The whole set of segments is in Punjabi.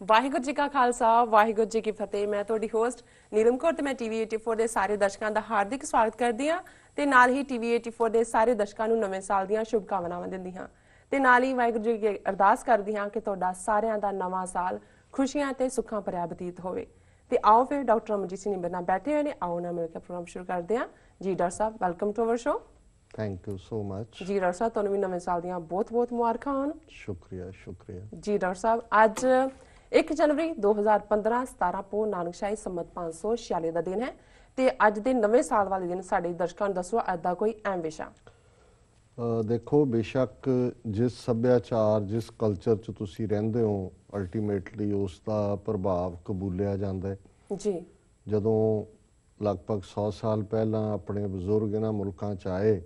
ਵਾਹਿਗੁਰੂ ਜੀ ਕਾ ਖਾਲਸਾ ਵਾਹਿਗੁਰੂ ਜੀ ਕੀ ਫਤਿਹ। ਮੈਂ ਤੁਹਾਡੀ ਹੋਸਟ ਨੀਲਮ ਕੌਰ ਤੇ ਮੈਂ ਟੀਵੀ 84 ਦੇ ਸਾਰੇ ਦਰਸ਼ਕਾਂ ਦਾ ਹਾਰਦਿਕ ਸਵਾਗਤ ਕਰਦੀ ਹਾਂ ਤੇ ਨਾਲ ਹੀ ਟੀਵੀ 84 ਦੇ ਸਾਰੇ ਦਰਸ਼ਕਾਂ ਨੂੰ ਨਵੇਂ ਸਾਲ ਦੀਆਂ ਸ਼ੁਭਕਾਮਨਾਵਾਂ ਦਿੰਦੀ ਹਾਂ ਤੇ ਨਾਲ ਹੀ ਵਾਹਿਗੁਰੂ ਜੀ ਅੱਗੇ ਅਰਦਾਸ ਕਰਦੀ ਹਾਂ ਕਿ ਤੁਹਾਡਾ ਸਾਰਿਆਂ ਦਾ ਨਵਾਂ ਸਾਲ ਖੁਸ਼ੀਆਂ ਤੇ ਸੁੱਖਾਂ ਭਰਿਆ ਬਤੀਤ ਹੋਵੇ। ਤੇ ਆਓ ਫਿਰ ਡਾਕਟਰ ਅਮਰਜੀਤ ਸਿੰਘ ਨਿੰਬਰ ਨਾਲ ਬੈਠੇ ਹੋਏ ਨੇ, ਆਓ ਨਾ ਮਿਲ ਕੇ ਪ੍ਰੋਗਰਾਮ ਸ਼ੁਰੂ ਕਰਦੇ ਹਾਂ। ਜੀ ਡਾਕਟਰ ਸਾਹਿਬ, welcome to our show. Thank you so much. जी डॉक्टर साहब, ਤੁਹਾਨੂੰ ਵੀ ਨਵੇਂ ਸਾਲ ਦੀਆਂ ਬਹੁਤ-ਬਹੁਤ ਮੁਬਾਰਕਾਂ ਹੋਣ। शुक्रिया शुक्रिया ਜੀ ਡਾਕਟਰ ਸਾਹਿਬ, ਅੱਜ 1 ਜਨਵਰੀ 2015 17 ਪੋ ਨਾਨਕਸ਼ਾਹੀ ਸੰਮਤ 546 ਦਾ ਦਿਨ ਹੈ ਤੇ ਅੱਜ ਦੇ ਨਵੇਂ ਸਾਲ ਵਾਲੇ ਦਿਨ ਸਾਡੇ ਦਰਸ਼ਕਾਂ ਨੂੰ ਦੱਸੋ ਅੱਜ ਦਾ ਕੋਈ ਅਹਿਮ ਵਿਸ਼ਾ। ਦੇਖੋ, ਬੇਸ਼ੱਕ ਜਿਸ ਸੱਭਿਆਚਾਰ ਜਿਸ ਕਲਚਰ 'ਚ ਤੁਸੀਂ ਰਹਿੰਦੇ ਹੋ ਅਲਟੀਮੇਟਲੀ ਉਸ ਦਾ ਪ੍ਰਭਾਵ ਕਬੂਲਿਆ ਜਾਂਦਾ ਹੈ। ਜੀ ਜਦੋਂ ਲਗਭਗ 100 ਸਾਲ ਪਹਿਲਾਂ ਆਪਣੇ ਬਜ਼ੁਰਗ ਇਹਨਾਂ ਮੁਲਕਾਂ 'ਚ ਆਏ,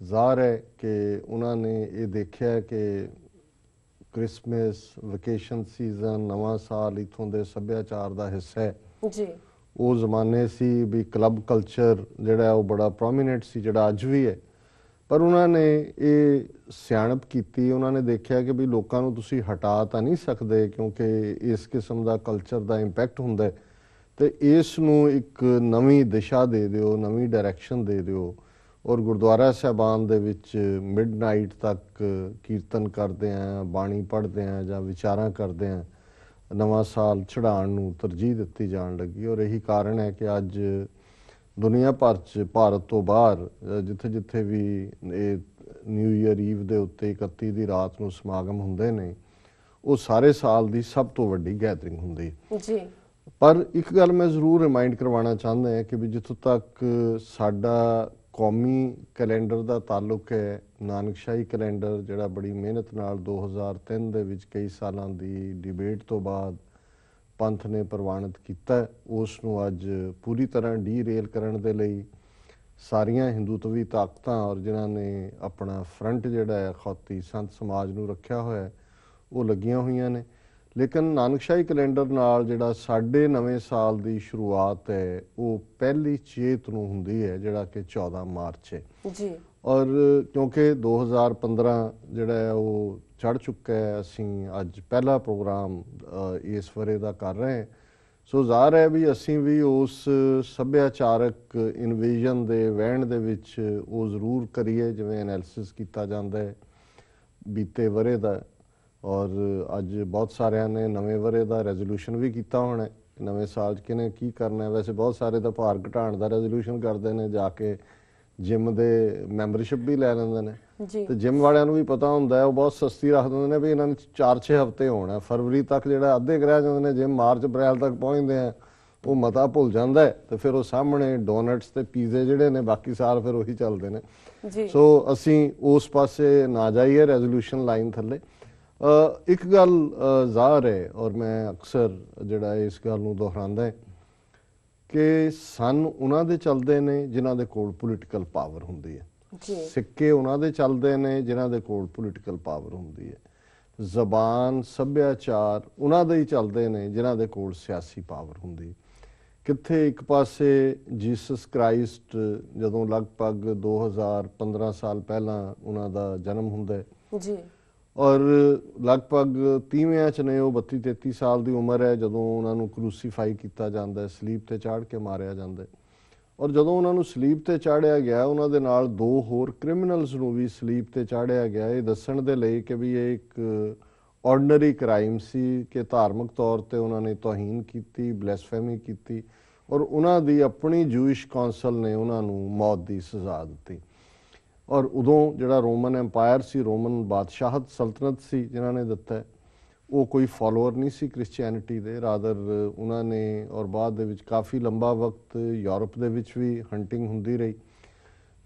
ਜ਼ਾਹਰ ਹੈ ਕਿ ਉਹਨਾਂ ਨੇ ਇਹ ਦੇਖਿਆ ਕਿ ਕ੍ਰਿਸਮਸ, ਵੈਕੇਸ਼ਨ ਸੀਜ਼ਨ, ਨਵਾਂ ਸਾਲ ਇੱਥੋਂ ਦੇ ਸੱਭਿਆਚਾਰ ਦਾ ਹਿੱਸਾ ਹੈ। ਜੀ ਉਹ ਜ਼ਮਾਨੇ ਸੀ ਵੀ ਕਲੱਬ ਕਲਚਰ ਜਿਹੜਾ ਉਹ ਬੜਾ ਪ੍ਰੋਮੀਨੈਂਟ ਸੀ, ਜਿਹੜਾ ਅੱਜ ਵੀ ਹੈ। ਪਰ ਉਹਨਾਂ ਨੇ ਇਹ ਸਿਆਣਪ ਕੀਤੀ, ਉਹਨਾਂ ਨੇ ਦੇਖਿਆ ਕਿ ਵੀ ਲੋਕਾਂ ਨੂੰ ਤੁਸੀਂ ਹਟਾ ਤਾਂ ਨਹੀਂ ਸਕਦੇ ਕਿਉਂਕਿ ਇਸ ਕਿਸਮ ਦਾ ਕਲਚਰ ਦਾ ਇੰਪੈਕਟ ਹੁੰਦਾ ਹੈ, ਤੇ ਇਸ ਨੂੰ ਇੱਕ ਨਵੀਂ ਦਿਸ਼ਾ ਦੇ ਦਿਓ, ਨਵੀਂ ਡਾਇਰੈਕਸ਼ਨ ਦੇ ਦਿਓ। ਔਰ ਗੁਰਦੁਆਰਾ ਸਾਹਿਬਾਨ ਦੇ ਵਿੱਚ ਮਿਡਨਾਈਟ ਤੱਕ ਕੀਰਤਨ ਕਰਦੇ ਆਂ, ਬਾਣੀ ਪੜ੍ਹਦੇ ਆਂ ਜਾਂ ਵਿਚਾਰਾਂ ਕਰਦੇ ਆਂ, ਨਵਾਂ ਸਾਲ ਚੜ੍ਹਾਉਣ ਨੂੰ ਤਰਜੀਹ ਦਿੱਤੀ ਜਾਣ ਲੱਗੀ। ਔਰ ਇਹੀ ਕਾਰਨ ਹੈ ਕਿ ਅੱਜ ਦੁਨੀਆ ਭਰ 'ਚ, ਭਾਰਤ ਤੋਂ ਬਾਹਰ, ਜਿੱਥੇ ਜਿੱਥੇ ਵੀ ਇਹ ਨਿਊ ਈਅਰ ਈਵ ਦੇ ਉੱਤੇ 31 ਦੀ ਰਾਤ ਨੂੰ ਸਮਾਗਮ ਹੁੰਦੇ ਨੇ, ਉਹ ਸਾਰੇ ਸਾਲ ਦੀ ਸਭ ਤੋਂ ਵੱਡੀ ਗੈਦਰਿੰਗ ਹੁੰਦੀ ਹੈ। ਜੀ ਪਰ ਇੱਕ ਗੱਲ ਮੈਂ ਜ਼ਰੂਰ ਰਿਮਾਈਂਡ ਕਰਵਾਉਣਾ ਚਾਹੁੰਦਾ ਹਾਂ ਕਿ ਵੀ ਜਿੱਥੋਂ ਤੱਕ ਸਾਡਾ ਕੌਮੀ ਕੈਲੰਡਰ ਦਾ ਤਾਲੁਕ ਹੈ, ਨਾਨਕਸ਼ਾਹੀ ਕੈਲੰਡਰ ਜਿਹੜਾ ਬੜੀ ਮਿਹਨਤ ਨਾਲ 2003 ਦੇ ਵਿੱਚ ਕਈ ਸਾਲਾਂ ਦੀ ਡਿਬੇਟ ਤੋਂ ਬਾਅਦ ਪੰਥ ਨੇ ਪ੍ਰਵਾਨਿਤ ਕੀਤਾ, ਉਸ ਨੂੰ ਅੱਜ ਪੂਰੀ ਤਰ੍ਹਾਂ ਡੀਰੇਲ ਕਰਨ ਦੇ ਲਈ ਸਾਰੀਆਂ ਹਿੰਦੂਤਵੀ ਤਾਕਤਾਂ ਔਰ ਜਿਨ੍ਹਾਂ ਨੇ ਆਪਣਾ ਫਰੰਟ ਜਿਹੜਾ ਹੈ ਅਖੌਤੀ ਸੰਤ ਸਮਾਜ ਨੂੰ ਰੱਖਿਆ ਹੋਇਆ ਹੈ, ਉਹ ਲੱਗੀਆਂ ਹੋਈਆਂ ਨੇ। ਲੇਕਿਨ ਨਾਨਕਸ਼ਾਹੀ ਕੈਲੰਡਰ ਨਾਲ ਜਿਹੜਾ ਸਾਡੇ ਨਵੇਂ ਸਾਲ ਦੀ ਸ਼ੁਰੂਆਤ ਹੈ ਉਹ 1 ਚੇਤ ਨੂੰ ਹੁੰਦੀ ਹੈ, ਜਿਹੜਾ ਕਿ 14 ਮਾਰਚ ਹੈ। ਜੀ ਔਰ ਕਿਉਂਕਿ 2015 ਜਿਹੜਾ ਹੈ ਉਹ ਚੜ੍ਹ ਚੁੱਕਾ ਹੈ, ਅਸੀਂ ਅੱਜ ਪਹਿਲਾ ਪ੍ਰੋਗਰਾਮ ਇਸ ਵਰੇ ਦਾ ਕਰ ਰਹੇ ਹਾਂ। ਸੋ ਜ਼ਾਹਰ ਹੈ ਵੀ ਅਸੀਂ ਵੀ ਉਸ ਸੱਭਿਆਚਾਰਕ ਇਨਵੇਜਨ ਦੇ ਵਹਿਣ ਦੇ ਵਿੱਚ ਉਹ ਜ਼ਰੂਰ ਕਰੀਏ ਜਿਵੇਂ ਐਨਾਲਿਸਿਸ ਕੀਤਾ ਜਾਂਦਾ ਹੈ ਬੀਤੇ ਵਰੇ ਦਾ। ਔਰ ਅੱਜ ਬਹੁਤ ਸਾਰਿਆਂ ਨੇ ਨਵੇਂ ਵਰੇ ਦਾ ਰੈਜ਼ੋਲੂਸ਼ਨ ਵੀ ਕੀਤਾ ਹੋਣਾ, ਨਵੇਂ ਸਾਲ 'ਚ ਕਿਹਨੇ ਕੀ ਕਰਨਾ। ਵੈਸੇ ਬਹੁਤ ਸਾਰੇ ਤਾਂ ਭਾਰ ਘਟਾਉਣ ਦਾ ਰੈਜ਼ੋਲੂਸ਼ਨ ਕਰਦੇ ਨੇ, ਜਾ ਕੇ ਜਿਮ ਦੇ ਮੈਂਬਰਸ਼ਿਪ ਵੀ ਲੈ ਲੈਂਦੇ ਨੇ। ਤੇ ਜਿਮ ਵਾਲਿਆਂ ਨੂੰ ਵੀ ਪਤਾ ਹੁੰਦਾ ਹੈ, ਉਹ ਬਹੁਤ ਸਸਤੀ ਰੱਖ ਦਿੰਦੇ ਨੇ ਵੀ ਇਹਨਾਂ ਨੇ 4-6 ਹਫ਼ਤੇ ਹੋਣਾ, ਫਰਵਰੀ ਤੱਕ ਜਿਹੜਾ ਅੱਧੇ ਰਹਿ ਜਾਂਦੇ ਨੇ, ਜਿਮ ਮਾਰਚ ਅਪ੍ਰੈਲ ਤੱਕ ਪਹੁੰਚਦੇ ਆ, ਉਹ ਮਤਾ ਭੁੱਲ ਜਾਂਦਾ ਹੈ। ਤੇ ਫਿਰ ਉਹ ਸਾਹਮਣੇ ਡੋਨਟਸ ਤੇ ਪੀਜ਼ੇ ਜਿਹੜੇ ਨੇ ਬਾਕੀ ਸਾਲ ਫਿਰ ਉਹੀ ਚੱਲਦੇ ਨੇ। ਸੋ ਅਸੀਂ ਉਸ ਪਾਸੇ ਨਾ ਜਾਈਏ ਰੈਜ਼ੋਲੂਸ਼ਨ ਲਾਈਨ ਥੱਲੇ। ਇੱਕ ਗੱਲ ਜ਼ਾਹਰ ਹੈ ਔਰ ਮੈਂ ਅਕਸਰ ਜਿਹੜਾ ਇਸ ਗੱਲ ਨੂੰ ਦੁਹਰਾਉਂਦਾ ਹੈ ਕਿ ਸਨ ਉਹਨਾਂ ਦੇ ਚੱਲਦੇ ਨੇ ਜਿਨ੍ਹਾਂ ਦੇ ਕੋਲ ਪੋਲੀਟੀਕਲ ਪਾਵਰ ਹੁੰਦੀ ਹੈ, ਸਿੱਕੇ ਉਹਨਾਂ ਦੇ ਚੱਲਦੇ ਨੇ ਜਿਨ੍ਹਾਂ ਦੇ ਕੋਲ ਪੋਲੀਟੀਕਲ ਪਾਵਰ ਹੁੰਦੀ ਹੈ, ਜ਼ਬਾਨ ਸੱਭਿਆਚਾਰ ਉਹਨਾਂ ਦੇ ਹੀ ਚੱਲਦੇ ਨੇ ਜਿਨ੍ਹਾਂ ਦੇ ਕੋਲ ਸਿਆਸੀ ਪਾਵਰ ਹੁੰਦੀ। ਕਿੱਥੇ ਇੱਕ ਪਾਸੇ ਜੀਸਸ ਕ੍ਰਾਈਸਟ ਜਦੋਂ ਲਗਭਗ 2015 ਸਾਲ ਪਹਿਲਾਂ ਉਹਨਾਂ ਦਾ ਜਨਮ ਹੁੰਦਾ ਜੀ ਔਰ ਲਗਭਗ 30ਵਿਆਂ 'ਚ ਨੇ, ਉਹ 32-33 ਸਾਲ ਦੀ ਉਮਰ ਹੈ ਜਦੋਂ ਉਹਨਾਂ ਨੂੰ ਕਰੂਸੀਫਾਈ ਕੀਤਾ ਜਾਂਦਾ, ਸਲੀਬ 'ਤੇ ਚਾੜ੍ਹ ਕੇ ਮਾਰਿਆ ਜਾਂਦਾ। ਔਰ ਜਦੋਂ ਉਹਨਾਂ ਨੂੰ ਸਲੀਬ 'ਤੇ ਚਾੜ੍ਹਿਆ ਗਿਆ, ਉਹਨਾਂ ਦੇ ਨਾਲ 2 ਹੋਰ ਕ੍ਰਿਮੀਨਲਸ ਨੂੰ ਵੀ ਸਲੀਬ 'ਤੇ ਚਾੜ੍ਹਿਆ ਗਿਆ, ਇਹ ਦੱਸਣ ਦੇ ਲਈ ਕਿ ਵੀ ਇਹ ਇੱਕ ਆਰਡੀਨਰੀ ਕ੍ਰਾਈਮ ਸੀ ਕਿ ਧਾਰਮਿਕ ਤੌਰ 'ਤੇ ਉਹਨਾਂ ਨੇ ਤੋਹੀਨ ਕੀਤੀ, ਬਲੈਸਫੇਮੀ ਕੀਤੀ ਔਰ ਉਹਨਾਂ ਦੀ ਆਪਣੀ ਜੂਇਸ਼ ਕੌਂਸਲ ਨੇ ਉਹਨਾਂ ਨੂੰ ਮੌਤ ਦੀ ਸਜ਼ਾ ਦਿੱਤੀ। ਔਰ ਉਦੋਂ ਜਿਹੜਾ ਰੋਮਨ ਐम्पायर ਸੀ, ਰੋਮਨ ਬਾਦਸ਼ਾਹਤ ਸਲਤਨਤ ਸੀ ਜਿਨ੍ਹਾਂ ਨੇ ਦਿੱਤਾ, ਉਹ ਕੋਈ ਫਾਲੋਅਰ ਨਹੀਂ ਸੀ ਕ੍ਰਿਸਚੀਅਨਿਟੀ ਦੇ, ਰਾਦਰ ਉਹਨਾਂ ਨੇ ਔਰ ਬਾਅਦ ਦੇ ਵਿੱਚ ਕਾਫੀ ਲੰਬਾ ਵਕਤ ਯੂਰਪ ਦੇ ਵਿੱਚ ਵੀ ਹੰਟਿੰਗ ਹੁੰਦੀ ਰਹੀ।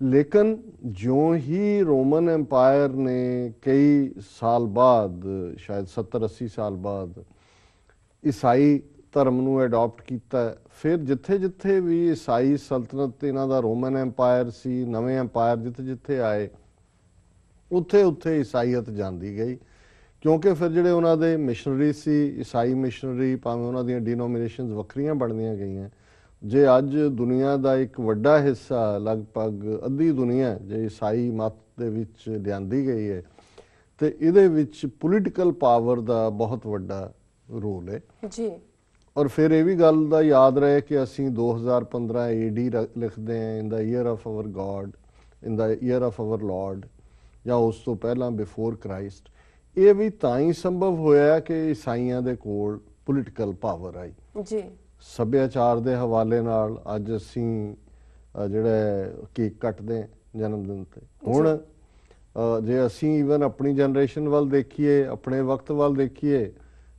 ਲੇਕਿਨ ਜਿਉਂ ਹੀ ਰੋਮਨ ਐम्पायर ਨੇ ਕਈ ਸਾਲ ਬਾਅਦ, ਸ਼ਾਇਦ 70-80 ਸਾਲ ਬਾਅਦ ਈਸਾਈ ਧਰਮ ਨੂੰ ਅਡਾਪਟ ਕੀਤਾ, ਫਿਰ ਜਿੱਥੇ ਜਿੱਥੇ ਵੀ ਈਸਾਈ ਸਲਤਨਤ ਇਹਨਾਂ ਦਾ ਰੋਮਨ ਐम्पायर ਸੀ, ਨਵੇਂ ਐम्पायर ਜਿੱਥੇ ਜਿੱਥੇ ਆਏ ਉੱਥੇ ਉੱਥੇ ਈਸਾਈਅਤ ਜਾਂਦੀ ਗਈ। ਕਿਉਂਕਿ ਫਿਰ ਜਿਹੜੇ ਉਹਨਾਂ ਦੇ ਮਿਸ਼ਨਰੀ ਸੀ, ਈਸਾਈ ਮਿਸ਼ਨਰੀ, ਭਾਵੇਂ ਉਹਨਾਂ ਦੀਆਂ ਡਿਨੋਮੀਨੇਸ਼ਨਸ ਵੱਖਰੀਆਂ ਬਣਦੀਆਂ ਗਈਆਂ, ਜੇ ਅੱਜ ਦੁਨੀਆ ਦਾ ਇੱਕ ਵੱਡਾ ਹਿੱਸਾ, ਲਗਭਗ ਅੱਧੀ ਦੁਨੀਆ ਜੇ ਈਸਾਈ ਮਤ ਦੇ ਵਿੱਚ ਲਿਆਂਦੀ ਗਈ ਹੈ, ਤੇ ਇਹਦੇ ਵਿੱਚ ਪੋਲੀਟੀਕਲ ਪਾਵਰ ਦਾ ਬਹੁਤ ਵੱਡਾ ਰੋਲ ਹੈ ਜੀ। ਔਰ ਫਿਰ ਇਹ ਵੀ ਗੱਲ ਦਾ ਯਾਦ ਰਹੇ ਕਿ ਅਸੀਂ 2015 AD ਲਿਖਦੇ ਹਾਂ, in the year of our God, in the year of our Lord, ਜਾਂ ਉਸ ਤੋਂ ਪਹਿਲਾਂ ਬਿਫੋਰ ਕ੍ਰਾਈਸਟ। ਇਹ ਵੀ ਤਾਂ ਹੀ ਸੰਭਵ ਹੋਇਆ ਕਿ ਈਸਾਈਆਂ ਦੇ ਕੋਲ ਪੋਲੀਟੀਕਲ ਪਾਵਰ ਆਈ ਜੀ। ਸੱਭਿਆਚਾਰ ਦੇ ਹਵਾਲੇ ਨਾਲ। ਅੱਜ ਅਸੀਂ ਜਿਹੜਾ ਕੇਕ ਕੱਟਦੇ ਜਨਮ ਦਿਨ ਤੇ, ਹੁਣ ਜੇ ਅਸੀਂ ਈਵਨ ਆਪਣੀ ਜਨਰੇਸ਼ਨ ਵੱਲ ਦੇਖੀਏ, ਆਪਣੇ ਵਕਤ ਵੱਲ ਦੇਖੀਏ,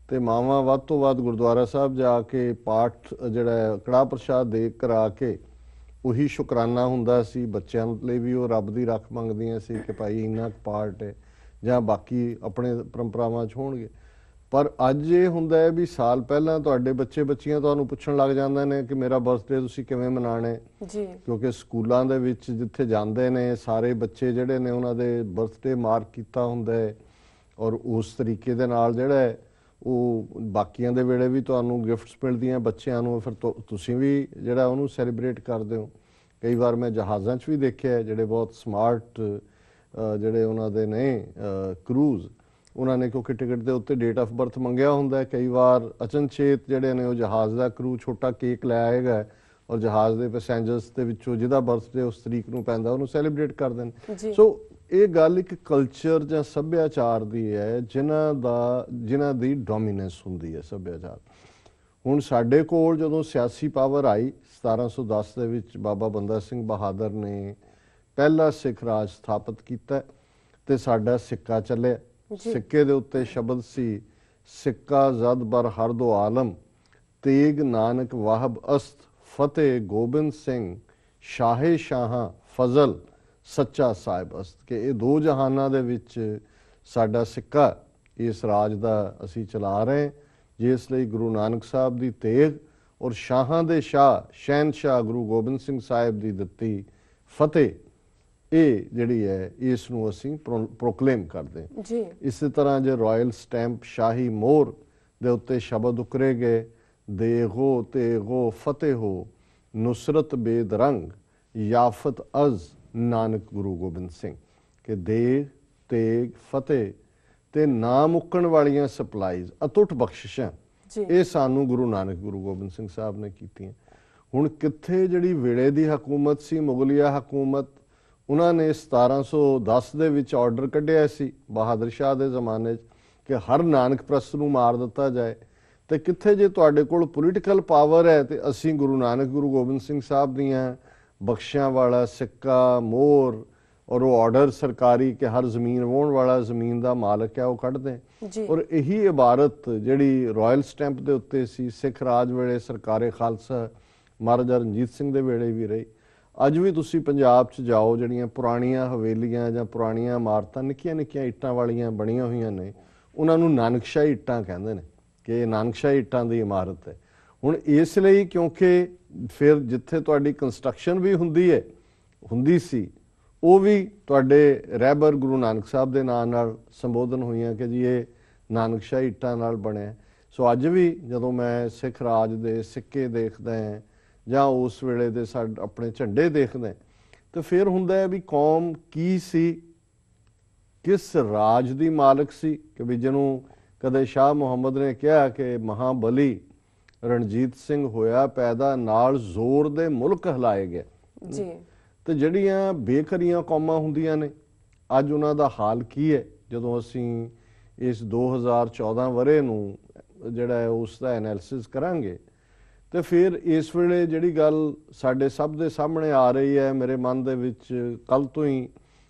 ਤੇ ਮਾਵਾਂ ਵੱਧ ਤੋਂ ਵੱਧ ਗੁਰਦੁਆਰਾ ਸਾਹਿਬ ਜਾ ਕੇ ਪਾਠ ਜਿਹੜਾ ਕੜਾਹ ਪ੍ਰਸ਼ਾਦ ਦੇ ਕਰਾ ਕੇ ਉਹੀ ਸ਼ੁਕਰਾਨਾ ਹੁੰਦਾ ਸੀ। ਬੱਚਿਆਂ ਲਈ ਵੀ ਉਹ ਰੱਬ ਦੀ ਰੱਖ ਮੰਗਦੀਆਂ ਸੀ ਕਿ ਭਾਈ ਇੰਨਾ ਪਾਠ ਹੈ, ਜਾਂ ਬਾਕੀ ਆਪਣੇ ਪਰੰਪਰਾਵਾਂ 'ਚ ਹੋਣਗੇ। ਪਰ ਅੱਜ ਇਹ ਹੁੰਦਾ ਹੈ ਵੀ ਸਾਲ ਪਹਿਲਾਂ ਤੁਹਾਡੇ ਬੱਚੇ ਬੱਚੀਆਂ ਤੁਹਾਨੂੰ ਪੁੱਛਣ ਲੱਗ ਜਾਂਦੇ ਨੇ ਕਿ ਮੇਰਾ ਬਰਥਡੇ ਤੁਸੀਂ ਕਿਵੇਂ ਮਨਾਉਣਾ ਜੀ, ਕਿਉਂਕਿ ਸਕੂਲਾਂ ਦੇ ਵਿੱਚ ਜਿੱਥੇ ਜਾਂਦੇ ਨੇ ਸਾਰੇ ਬੱਚੇ ਜਿਹੜੇ ਨੇ ਉਹਨਾਂ ਦੇ ਬਰਥਡੇ ਮਾਰਕ ਕੀਤਾ ਹੁੰਦਾ ਹੈ, ਔਰ ਉਸ ਤਰੀਕੇ ਦੇ ਨਾਲ ਜਿਹੜਾ ਹੈ ਉਹ ਬਾਕੀਆਂ ਦੇ ਵੇਲੇ ਵੀ ਤੁਹਾਨੂੰ ਗਿਫਟਸ ਮਿਲਦੀਆਂ ਬੱਚਿਆਂ ਨੂੰ, ਫਿਰ ਤੁਸੀਂ ਵੀ ਜਿਹੜਾ ਉਹਨੂੰ ਸੈਲੀਬ੍ਰੇਟ ਕਰਦੇ ਹੋ। ਕਈ ਵਾਰ ਮੈਂ ਜਹਾਜ਼ਾਂ 'ਚ ਵੀ ਦੇਖਿਆ ਜਿਹੜੇ ਬਹੁਤ ਸਮਾਰਟ ਜਿਹੜੇ ਉਹਨਾਂ ਦੇ ਨੇ ਕਰੂਜ਼, ਉਹਨਾਂ ਨੇ ਕਿਉਂਕਿ ਟਿਕਟ ਦੇ ਉੱਤੇ ਡੇਟ ਆਫ ਬਰਥ ਮੰਗਿਆ ਹੁੰਦਾ। ਕਈ ਵਾਰ ਅਚਨਚੇਤ ਜਿਹੜੇ ਨੇ ਉਹ ਜਹਾਜ਼ ਦਾ ਕਰੂ ਛੋਟਾ ਕੇਕ ਲੈ ਆਏਗਾ ਔਰ ਜਹਾਜ਼ ਦੇ ਪੈਸੇਂਜਰਸ ਦੇ ਵਿੱਚੋਂ ਜਿਹਦਾ ਬਰਥਡੇ ਉਸ ਤਰੀਕ ਨੂੰ ਪੈਂਦਾ ਉਹਨੂੰ ਸੈਲੀਬ੍ਰੇਟ ਕਰਦੇ ਨੇ। ਸੋ ਇਹ ਗੱਲ ਇੱਕ ਕਲਚਰ ਜਾਂ ਸੱਭਿਆਚਾਰ ਦੀ ਹੈ ਜਿਨ੍ਹਾਂ ਦੀ ਡੋਮੀਨੈਂਸ ਹੁੰਦੀ ਹੈ ਸੱਭਿਆਚਾਰ। ਹੁਣ ਸਾਡੇ ਕੋਲ ਜਦੋਂ ਸਿਆਸੀ ਪਾਵਰ ਆਈ 1710 ਦੇ ਵਿੱਚ ਬਾਬਾ ਬੰਦਾ ਸਿੰਘ ਬਹਾਦਰ ਨੇ ਪਹਿਲਾ ਸਿੱਖ ਰਾਜ ਸਥਾਪਿਤ ਕੀਤਾ ਤੇ ਸਾਡਾ ਸਿੱਕਾ ਚੱਲਿਆ। ਸਿੱਕੇ ਦੇ ਉੱਤੇ ਸ਼ਬਦ ਸੀ, ਸਿੱਕਾ ਜ਼ਦ ਬਰ ਹਰ ਦੋ ਆਲਮ, ਤੇਗ ਨਾਨਕ ਵਾਹਬ ਅਸਤ, ਫਤਿਹ ਗੋਬਿੰਦ ਸਿੰਘ ਸ਼ਾਹੇ ਸ਼ਾਹਾਂ ਫਜ਼ਲ ਸੱਚਾ ਸਾਹਿਬ ਅਸਤ, ਕਿ ਇਹ ਦੋ ਜਹਾਨਾਂ ਦੇ ਵਿੱਚ ਸਾਡਾ ਸਿੱਕਾ ਇਸ ਰਾਜ ਦਾ ਅਸੀਂ ਚਲਾ ਰਹੇ, ਜਿਸ ਲਈ ਗੁਰੂ ਨਾਨਕ ਸਾਹਿਬ ਦੀ ਤੇਗ ਔਰ ਸ਼ਾਹਾਂ ਦੇ ਸ਼ਾਹ ਸ਼ਹਿਨਸ਼ਾਹ ਗੁਰੂ ਗੋਬਿੰਦ ਸਿੰਘ ਸਾਹਿਬ ਦੀ ਦਿੱਤੀ ਫਤਿਹ, ਇਹ ਜਿਹੜੀ ਹੈ ਇਸ ਨੂੰ ਅਸੀਂ ਪ੍ਰੋਕਲੇਮ ਕਰਦੇ ਹਾਂ। ਇਸੇ ਤਰ੍ਹਾਂ ਜੇ ਰਾਇਲ ਸਟੈਂਪ ਸ਼ਾਹੀ ਮੋਹਰ ਦੇ ਉੱਤੇ ਸ਼ਬਦ ਉਕਰੇ ਗਏ, ਦੇਗੋ ਤੇਗੋ ਫਤਿਹ ਹੋ ਨੁਸਰਤ ਬੇਦਰੰਗ ਯਾਫਤ ਅਜ਼ ਨਾਨਕ ਗੁਰੂ ਗੋਬਿੰਦ ਸਿੰਘ, ਕਿ ਦੇਗ ਤੇਗ ਫਤਿਹ ਤੇ ਨਾ ਮੁੱਕਣ ਵਾਲੀਆਂ ਸਪਲਾਈਜ਼ ਅਤੁੱਟ ਬਖਸ਼ਿਸ਼ਾਂ ਇਹ ਸਾਨੂੰ ਗੁਰੂ ਨਾਨਕ ਗੁਰੂ ਗੋਬਿੰਦ ਸਿੰਘ ਸਾਹਿਬ ਨੇ ਕੀਤੀਆਂ। ਹੁਣ ਕਿੱਥੇ ਜਿਹੜੀ ਵੇਲੇ ਦੀ ਹਕੂਮਤ ਸੀ ਮੁਗਲਿਆ ਹਕੂਮਤ, ਉਹਨਾਂ ਨੇ 1710 ਦੇ ਵਿੱਚ ਆਰਡਰ ਕੱਢਿਆ ਸੀ ਬਹਾਦਰ ਸ਼ਾਹ ਦੇ ਜ਼ਮਾਨੇ 'ਚ ਕਿ ਹਰ ਨਾਨਕ ਪ੍ਰਸਤ ਨੂੰ ਮਾਰ ਦਿੱਤਾ ਜਾਏ, ਤੇ ਕਿੱਥੇ ਜੇ ਤੁਹਾਡੇ ਕੋਲ ਪੋਲੀਟੀਕਲ ਪਾਵਰ ਹੈ ਤੇ ਅਸੀਂ ਗੁਰੂ ਨਾਨਕ ਗੁਰੂ ਗੋਬਿੰਦ ਸਿੰਘ ਸਾਹਿਬ ਦੀਆਂ ਬਖਸ਼ਿਆਂ ਵਾਲਾ ਸਿੱਕਾ ਮੋਹਰ ਔਰ ਉਹ ਆਰਡਰ ਸਰਕਾਰੀ ਕਿ ਹਰ ਜ਼ਮੀਨ ਵਾਹੁਣ ਵਾਲਾ ਜ਼ਮੀਨ ਦਾ ਮਾਲਕ ਹੈ ਉਹ ਕੱਢਦੇ। ਔਰ ਇਹੀ ਇਬਾਰਤ ਜਿਹੜੀ ਰਾਇਲ ਸਟੈਂਪ ਦੇ ਉੱਤੇ ਸੀ ਸਿੱਖ ਰਾਜ ਵੇਲੇ ਸਰਕਾਰੇ ਖਾਲਸਾ ਮਹਾਰਾਜਾ ਰਣਜੀਤ ਸਿੰਘ ਦੇ ਵੇਲੇ ਵੀ ਰਹੀ। ਅੱਜ ਵੀ ਤੁਸੀਂ ਪੰਜਾਬ 'ਚ ਜਾਓ, ਜਿਹੜੀਆਂ ਪੁਰਾਣੀਆਂ ਹਵੇਲੀਆਂ ਜਾਂ ਪੁਰਾਣੀਆਂ ਇਮਾਰਤਾਂ ਨਿੱਕੀਆਂ ਨਿੱਕੀਆਂ ਇੱਟਾਂ ਵਾਲੀਆਂ ਬਣੀਆਂ ਹੋਈਆਂ ਨੇ, ਉਹਨਾਂ ਨੂੰ ਨਾਨਕਸ਼ਾਹੀ ਇੱਟਾਂ ਕਹਿੰਦੇ ਨੇ ਕਿ ਇਹ ਨਾਨਕਸ਼ਾਹੀ ਇੱਟਾਂ ਦੀ ਇਮਾਰਤ ਹੈ। ਹੁਣ ਇਸ ਲਈ ਕਿਉਂਕਿ ਫਿਰ ਜਿੱਥੇ ਤੁਹਾਡੀ ਕੰਸਟਰਕਸ਼ਨ ਵੀ ਹੁੰਦੀ ਸੀ ਉਹ ਵੀ ਤੁਹਾਡੇ ਰਹਿਬਰ ਗੁਰੂ ਨਾਨਕ ਸਾਹਿਬ ਦੇ ਨਾਂ ਨਾਲ ਸੰਬੋਧਨ ਹੋਈਆਂ ਕਿ ਜੀ ਇਹ ਨਾਨਕਸ਼ਾਹੀ ਇੱਟਾਂ ਨਾਲ ਬਣਿਆ। ਸੋ ਅੱਜ ਵੀ ਜਦੋਂ ਮੈਂ ਸਿੱਖ ਰਾਜ ਦੇ ਸਿੱਕੇ ਦੇਖਦਾ ਹਾਂ ਜਾਂ ਉਸ ਵੇਲੇ ਦੇ ਸਾਡੇ ਆਪਣੇ ਝੰਡੇ ਦੇਖਦੇ ਤਾਂ ਫਿਰ ਹੁੰਦਾ ਹੈ ਵੀ ਕੌਮ ਕੀ ਸੀ, ਕਿਸ ਰਾਜ ਦੀ ਮਾਲਕ ਸੀ। ਕਿ ਵੀ ਜਿਹਨੂੰ ਕਦੇ ਸ਼ਾਹ ਮੁਹੰਮਦ ਨੇ ਕਿਹਾ ਕਿ ਮਹਾਬਲੀ ਰਣਜੀਤ ਸਿੰਘ ਹੋਇਆ ਪੈਦਾ, ਨਾਲ ਜ਼ੋਰ ਦੇ ਮੁਲਕ ਹਿਲਾਏ ਗਏ ਜੀ। ਤੇ ਜਿਹੜੀਆਂ ਬੇਕਰੀਆਂ ਕੌਮਾਂ ਹੁੰਦੀਆਂ ਨੇ ਅੱਜ ਉਹਨਾਂ ਦਾ ਹਾਲ ਕੀ ਹੈ, ਜਦੋਂ ਅਸੀਂ ਇਸ 2014 ਵਰੇ ਨੂੰ ਜਿਹੜਾ ਹੈ ਉਸ ਦਾ ਐਨਾਲਿਸਿਸ ਕਰਾਂਗੇ ਤੇ ਫਿਰ ਇਸ ਵੇਲੇ ਜਿਹੜੀ ਗੱਲ ਸਾਡੇ ਸਭ ਦੇ ਸਾਹਮਣੇ ਆ ਰਹੀ ਹੈ ਮੇਰੇ ਮਨ ਦੇ ਵਿੱਚ ਕੱਲ ਤੋਂ ਹੀ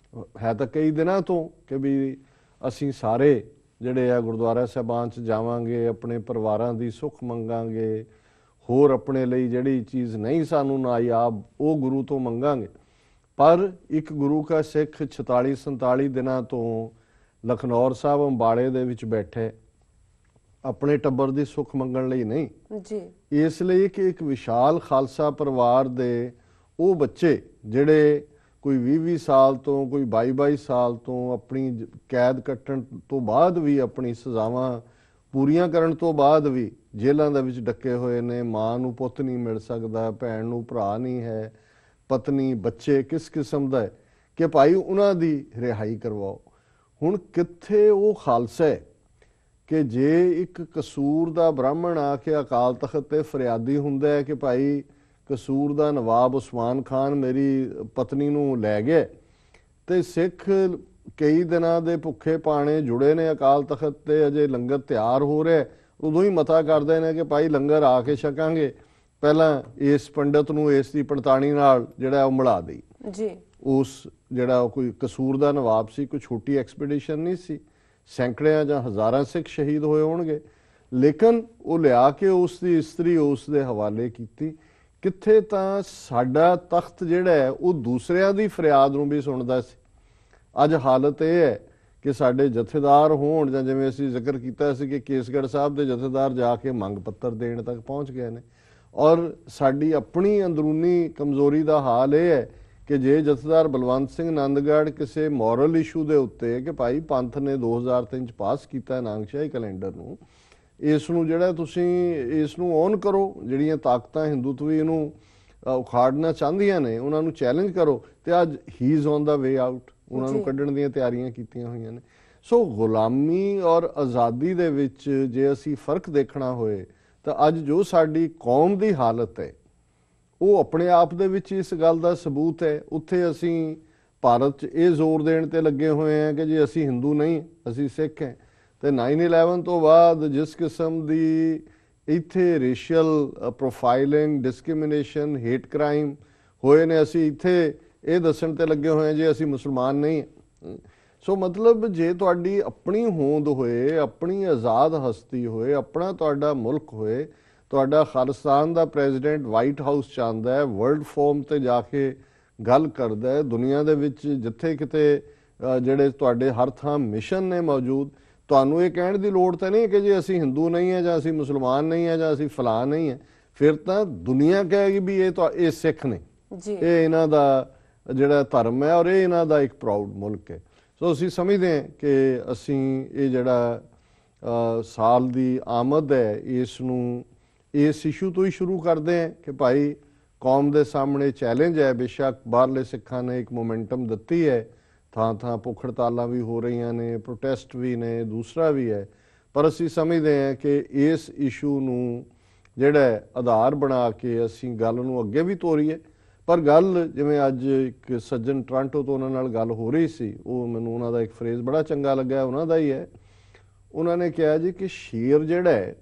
ਹੈ ਤਾਂ ਕਈ ਦਿਨਾਂ ਤੋਂ ਕਿ ਵੀ ਅਸੀਂ ਸਾਰੇ ਜਿਹੜੇ ਆ ਗੁਰਦੁਆਰਾ ਸਾਹਿਬਾਨ 'ਚ ਜਾਵਾਂਗੇ, ਆਪਣੇ ਪਰਿਵਾਰਾਂ ਦੀ ਸੁੱਖ ਮੰਗਾਂਗੇ, ਹੋਰ ਆਪਣੇ ਲਈ ਜਿਹੜੀ ਚੀਜ਼ ਨਹੀਂ ਸਾਨੂੰ ਨਾਯਾਬ ਉਹ ਗੁਰੂ ਤੋਂ ਮੰਗਾਂਗੇ। ਪਰ ਇੱਕ ਗੁਰੂ ਕਾ ਸਿੱਖ 46-47 ਦਿਨਾਂ ਤੋਂ ਲਖਨੌਰ ਸਾਹਿਬ ਅੰਬਾਲੇ ਦੇ ਵਿੱਚ ਬੈਠੇ ਆਪਣੇ ਟੱਬਰ ਦੀ ਸੁੱਖ ਮੰਗਣ ਲਈ ਨਹੀਂ ਜੀ, ਇਸ ਲਈ ਕਿ ਇੱਕ ਵਿਸ਼ਾਲ ਖਾਲਸਾ ਪਰਿਵਾਰ ਦੇ ਉਹ ਬੱਚੇ ਜਿਹੜੇ ਕੋਈ 20-20 ਸਾਲ ਤੋਂ ਕੋਈ 22-22 ਸਾਲ ਤੋਂ ਆਪਣੀ ਕੈਦ ਕੱਟਣ ਤੋਂ ਬਾਅਦ ਵੀ ਆਪਣੀ ਸਜ਼ਾਵਾਂ ਪੂਰੀਆਂ ਕਰਨ ਤੋਂ ਬਾਅਦ ਵੀ ਜੇਲ੍ਹਾਂ ਦੇ ਵਿੱਚ ਡੱਕੇ ਹੋਏ ਨੇ। ਮਾਂ ਨੂੰ ਪੁੱਤ ਨਹੀਂ ਮਿਲ ਸਕਦਾ, ਭੈਣ ਨੂੰ ਭਰਾ ਨਹੀਂ ਹੈ, ਪਤਨੀ ਬੱਚੇ ਕਿਸ ਕਿਸਮ ਦਾ ਹੈ ਕਿ ਭਾਈ ਉਹਨਾਂ ਦੀ ਰਿਹਾਈ ਕਰਵਾਓ। ਹੁਣ ਕਿੱਥੇ ਉਹ ਖਾਲਸਾ ਹੈ ਕਿ ਜੇ ਇੱਕ ਕਸੂਰ ਦਾ ਬ੍ਰਾਹਮਣ ਆ ਕੇ ਅਕਾਲ ਤਖਤ ਤੇ ਫਰਿਆਦੀ ਹੁੰਦਾ ਹੈ ਕਿ ਭਾਈ ਕਸੂਰ ਦਾ ਨਵਾਬ ਉਸਮਾਨ ਖਾਨ ਮੇਰੀ ਪਤਨੀ ਨੂੰ ਲੈ ਗਏ, ਤੇ ਸਿੱਖ ਕਈ ਦਿਨਾਂ ਦੇ ਭੁੱਖੇ ਪਾਣੇ ਜੁੜੇ ਨੇ ਅਕਾਲ ਤਖਤ ਤੇ, ਅਜੇ ਲੰਗਰ ਤਿਆਰ ਹੋ ਰਿਹਾ, ਉਦੋਂ ਹੀ ਮਤਾ ਕਰਦੇ ਨੇ ਕਿ ਭਾਈ ਲੰਗਰ ਆ ਕੇ ਛਕਾਂਗੇ, ਪਹਿਲਾਂ ਇਸ ਪੰਡਤ ਨੂੰ ਇਸ ਦੀ ਪੰਡਤਾਣੀ ਨਾਲ ਜਿਹੜਾ ਉਹ ਮਿਲਾ ਦੇਈ ਜੀ। ਉਸ ਜਿਹੜਾ ਕੋਈ ਕਸੂਰ ਦਾ ਨਵਾਬ ਸੀ, ਕੋਈ ਛੋਟੀ ਐਕਸਪੀਡੀਸ਼ਨ ਨਹੀਂ ਸੀ, ਸੈਂਕੜਿਆਂ ਜਾਂ ਹਜ਼ਾਰਾਂ ਸਿੱਖ ਸ਼ਹੀਦ ਹੋਏ ਹੋਣਗੇ, ਲੇਕਿਨ ਉਹ ਲਿਆ ਕੇ ਉਸ ਦੀ ਇਸਤਰੀ ਉਸ ਦੇ ਹਵਾਲੇ ਕੀਤੀ। ਕਿੱਥੇ ਤਾਂ ਸਾਡਾ ਤਖਤ ਜਿਹੜਾ ਹੈ ਉਹ ਦੂਸਰਿਆਂ ਦੀ ਫਰਿਆਦ ਨੂੰ ਵੀ ਸੁਣਦਾ ਸੀ। ਅੱਜ ਹਾਲਤ ਇਹ ਹੈ ਕਿ ਸਾਡੇ ਜਥੇਦਾਰ ਹੋਣ, ਜਾਂ ਜਿਵੇਂ ਅਸੀਂ ਜ਼ਿਕਰ ਕੀਤਾ ਸੀ ਕਿ ਕੇਸਗੜ੍ਹ ਸਾਹਿਬ ਦੇ ਜਥੇਦਾਰ ਜਾ ਕੇ ਮੰਗ ਪੱਤਰ ਦੇਣ ਤੱਕ ਪਹੁੰਚ ਗਏ ਨੇ, ਔਰ ਸਾਡੀ ਆਪਣੀ ਅੰਦਰੂਨੀ ਕਮਜ਼ੋਰੀ ਦਾ ਹਾਲ ਇਹ ਹੈ ਕਿ ਜੇ ਜਥੇਦਾਰ ਬਲਵੰਤ ਸਿੰਘ ਨੰਦਗੜ੍ਹ ਕਿਸੇ ਮੋਰਲ ਇਸ਼ੂ ਦੇ ਉੱਤੇ ਕਿ ਭਾਈ ਪੰਥ ਨੇ 2003 ਚ ਪਾਸ ਕੀਤਾ ਨਾਨਕਸ਼ਾਹੀ ਕੈਲੰਡਰ ਨੂੰ, ਇਸ ਨੂੰ ਜਿਹੜਾ ਤੁਸੀਂ ਇਸ ਨੂੰ ਔਨ ਕਰੋ, ਜਿਹੜੀਆਂ ਤਾਕਤਾਂ ਹਿੰਦੂਤਵੀ ਇਹਨੂੰ ਉਖਾੜਨਾ ਚਾਹੁੰਦੀਆਂ ਨੇ ਉਹਨਾਂ ਨੂੰ ਚੈਲੰਜ ਕਰੋ, ਤੇ ਅੱਜ ਹੀ is on the way out, ਉਹਨਾਂ ਨੂੰ ਕੱਢਣ ਦੀਆਂ ਤਿਆਰੀਆਂ ਕੀਤੀਆਂ ਹੋਈਆਂ ਨੇ। ਸੋ ਗੁਲਾਮੀ ਔਰ ਆਜ਼ਾਦੀ ਦੇ ਵਿੱਚ ਜੇ ਅਸੀਂ ਫਰਕ ਦੇਖਣਾ ਹੋਏ ਤਾਂ ਅੱਜ ਜੋ ਸਾਡੀ ਕੌਮ ਦੀ ਹਾਲਤ ਹੈ ਉਹ ਆਪਣੇ ਆਪ ਦੇ ਵਿੱਚ ਇਸ ਗੱਲ ਦਾ ਸਬੂਤ ਹੈ। ਉੱਥੇ ਅਸੀਂ ਭਾਰਤ 'ਚ ਇਹ ਜ਼ੋਰ ਦੇਣ ਤੇ ਲੱਗੇ ਹੋਏ ਹਾਂ ਕਿ ਜੀ ਅਸੀਂ ਹਿੰਦੂ ਨਹੀਂ, ਅਸੀਂ ਸਿੱਖ ਹਾਂ, ਤੇ 9/11 ਤੋਂ ਬਾਅਦ ਜਿਸ ਕਿਸਮ ਦੀ ਇੱਥੇ racial profiling, discrimination, hate crime ਹੋਏ ਨੇ, ਅਸੀਂ ਇੱਥੇ ਇਹ ਦੱਸਣ ਤੇ ਲੱਗੇ ਹੋਏ ਜੇ ਅਸੀਂ ਮੁਸਲਮਾਨ ਨਹੀਂ। ਸੋ ਮਤਲਬ ਜੇ ਤੁਹਾਡੀ ਆਪਣੀ ਹੋਂਦ ਹੋਏ, ਆਪਣੀ ਆਜ਼ਾਦ ਹਸਤੀ ਹੋਏ, ਆਪਣਾ ਤੁਹਾਡਾ ਮੁਲਕ ਹੋਏ, ਤੁਹਾਡਾ ਖਾਲਿਸਤਾਨ ਦਾ ਪ੍ਰੈਜ਼ੀਡੈਂਟ ਵਾਈਟ ਹਾਊਸ ਚਾਹੁੰਦਾ ਹੈ, ਵਰਲਡ ਫੋਰਮ ਤੇ ਜਾ ਕੇ ਗੱਲ ਕਰਦਾ ਹੈ, ਦੁਨੀਆ ਦੇ ਵਿੱਚ ਜਿੱਥੇ ਕਿਤੇ ਜਿਹੜੇ ਤੁਹਾਡੇ ਹਰ ਥਾਂ ਮਿਸ਼ਨ ਨੇ ਮੌਜੂਦ, ਤੁਹਾਨੂੰ ਇਹ ਕਹਿਣ ਦੀ ਲੋੜ ਤਾਂ ਨਹੀਂ ਕਿ ਜੇ ਅਸੀਂ ਹਿੰਦੂ ਨਹੀਂ ਹੈ ਜਾਂ ਅਸੀਂ ਮੁਸਲਮਾਨ ਨਹੀਂ ਹੈ ਜਾਂ ਅਸੀਂ ਫਲਾਂ ਨਹੀਂ ਹੈ, ਫਿਰ ਤਾਂ ਦੁਨੀਆ ਕਹੇਗੀ ਵੀ ਇਹ ਸਿੱਖ ਨੇ, ਇਹ ਇਹਨਾਂ ਦਾ ਜਿਹੜਾ ਧਰਮ ਹੈ ਔਰ ਇਹ ਇਹਨਾਂ ਦਾ ਇੱਕ ਪ੍ਰਾਊਡ ਮੁਲਕ ਹੈ। ਸੋ ਅਸੀਂ ਸਮਝਦੇ ਹਾਂ ਕਿ ਅਸੀਂ ਇਹ ਜਿਹੜਾ ਸਾਲ ਦੀ ਆਮਦ ਹੈ ਇਸ ਨੂੰ ਇਸ ਇਸ਼ੂ ਤੋਂ ਹੀ ਸ਼ੁਰੂ ਕਰਦੇ ਹਾਂ ਕਿ ਭਾਈ ਕੌਮ ਦੇ ਸਾਹਮਣੇ ਚੈਲੰਜ ਹੈ। ਬੇਸ਼ੱਕ ਬਾਹਰਲੇ ਸਿੱਖਾਂ ਨੇ ਇੱਕ ਮੋਮੈਂਟਮ ਦਿੱਤੀ ਹੈ, ਥਾਂ ਥਾਂ ਭੁੱਖ ਹੜਤਾਲਾਂ ਵੀ ਹੋ ਰਹੀਆਂ ਨੇ, ਪ੍ਰੋਟੈਸਟ ਵੀ ਨੇ, ਦੂਸਰਾ ਵੀ ਹੈ, ਪਰ ਅਸੀਂ ਸਮਝਦੇ ਹਾਂ ਕਿ ਇਸ ਇਸ਼ੂ ਨੂੰ ਜਿਹੜਾ ਆਧਾਰ ਬਣਾ ਕੇ ਅਸੀਂ ਗੱਲ ਨੂੰ ਅੱਗੇ ਵੀ ਤੋਰੀਏ। ਪਰ ਗੱਲ ਜਿਵੇਂ ਅੱਜ ਇੱਕ ਸੱਜਣ ਟੋਰਾਂਟੋ ਤੋਂ ਉਹਨਾਂ ਨਾਲ ਗੱਲ ਹੋ ਰਹੀ ਸੀ, ਉਹ ਮੈਨੂੰ ਉਹਨਾਂ ਦਾ ਇੱਕ ਫਰੇਜ਼ ਬੜਾ ਚੰਗਾ ਲੱਗਾ, ਉਹਨਾਂ ਦਾ ਹੀ ਹੈ। ਉਹਨਾਂ ਨੇ ਕਿਹਾ ਜੀ ਕਿ ਸ਼ੇਰ ਜਿਹੜਾ ਹੈ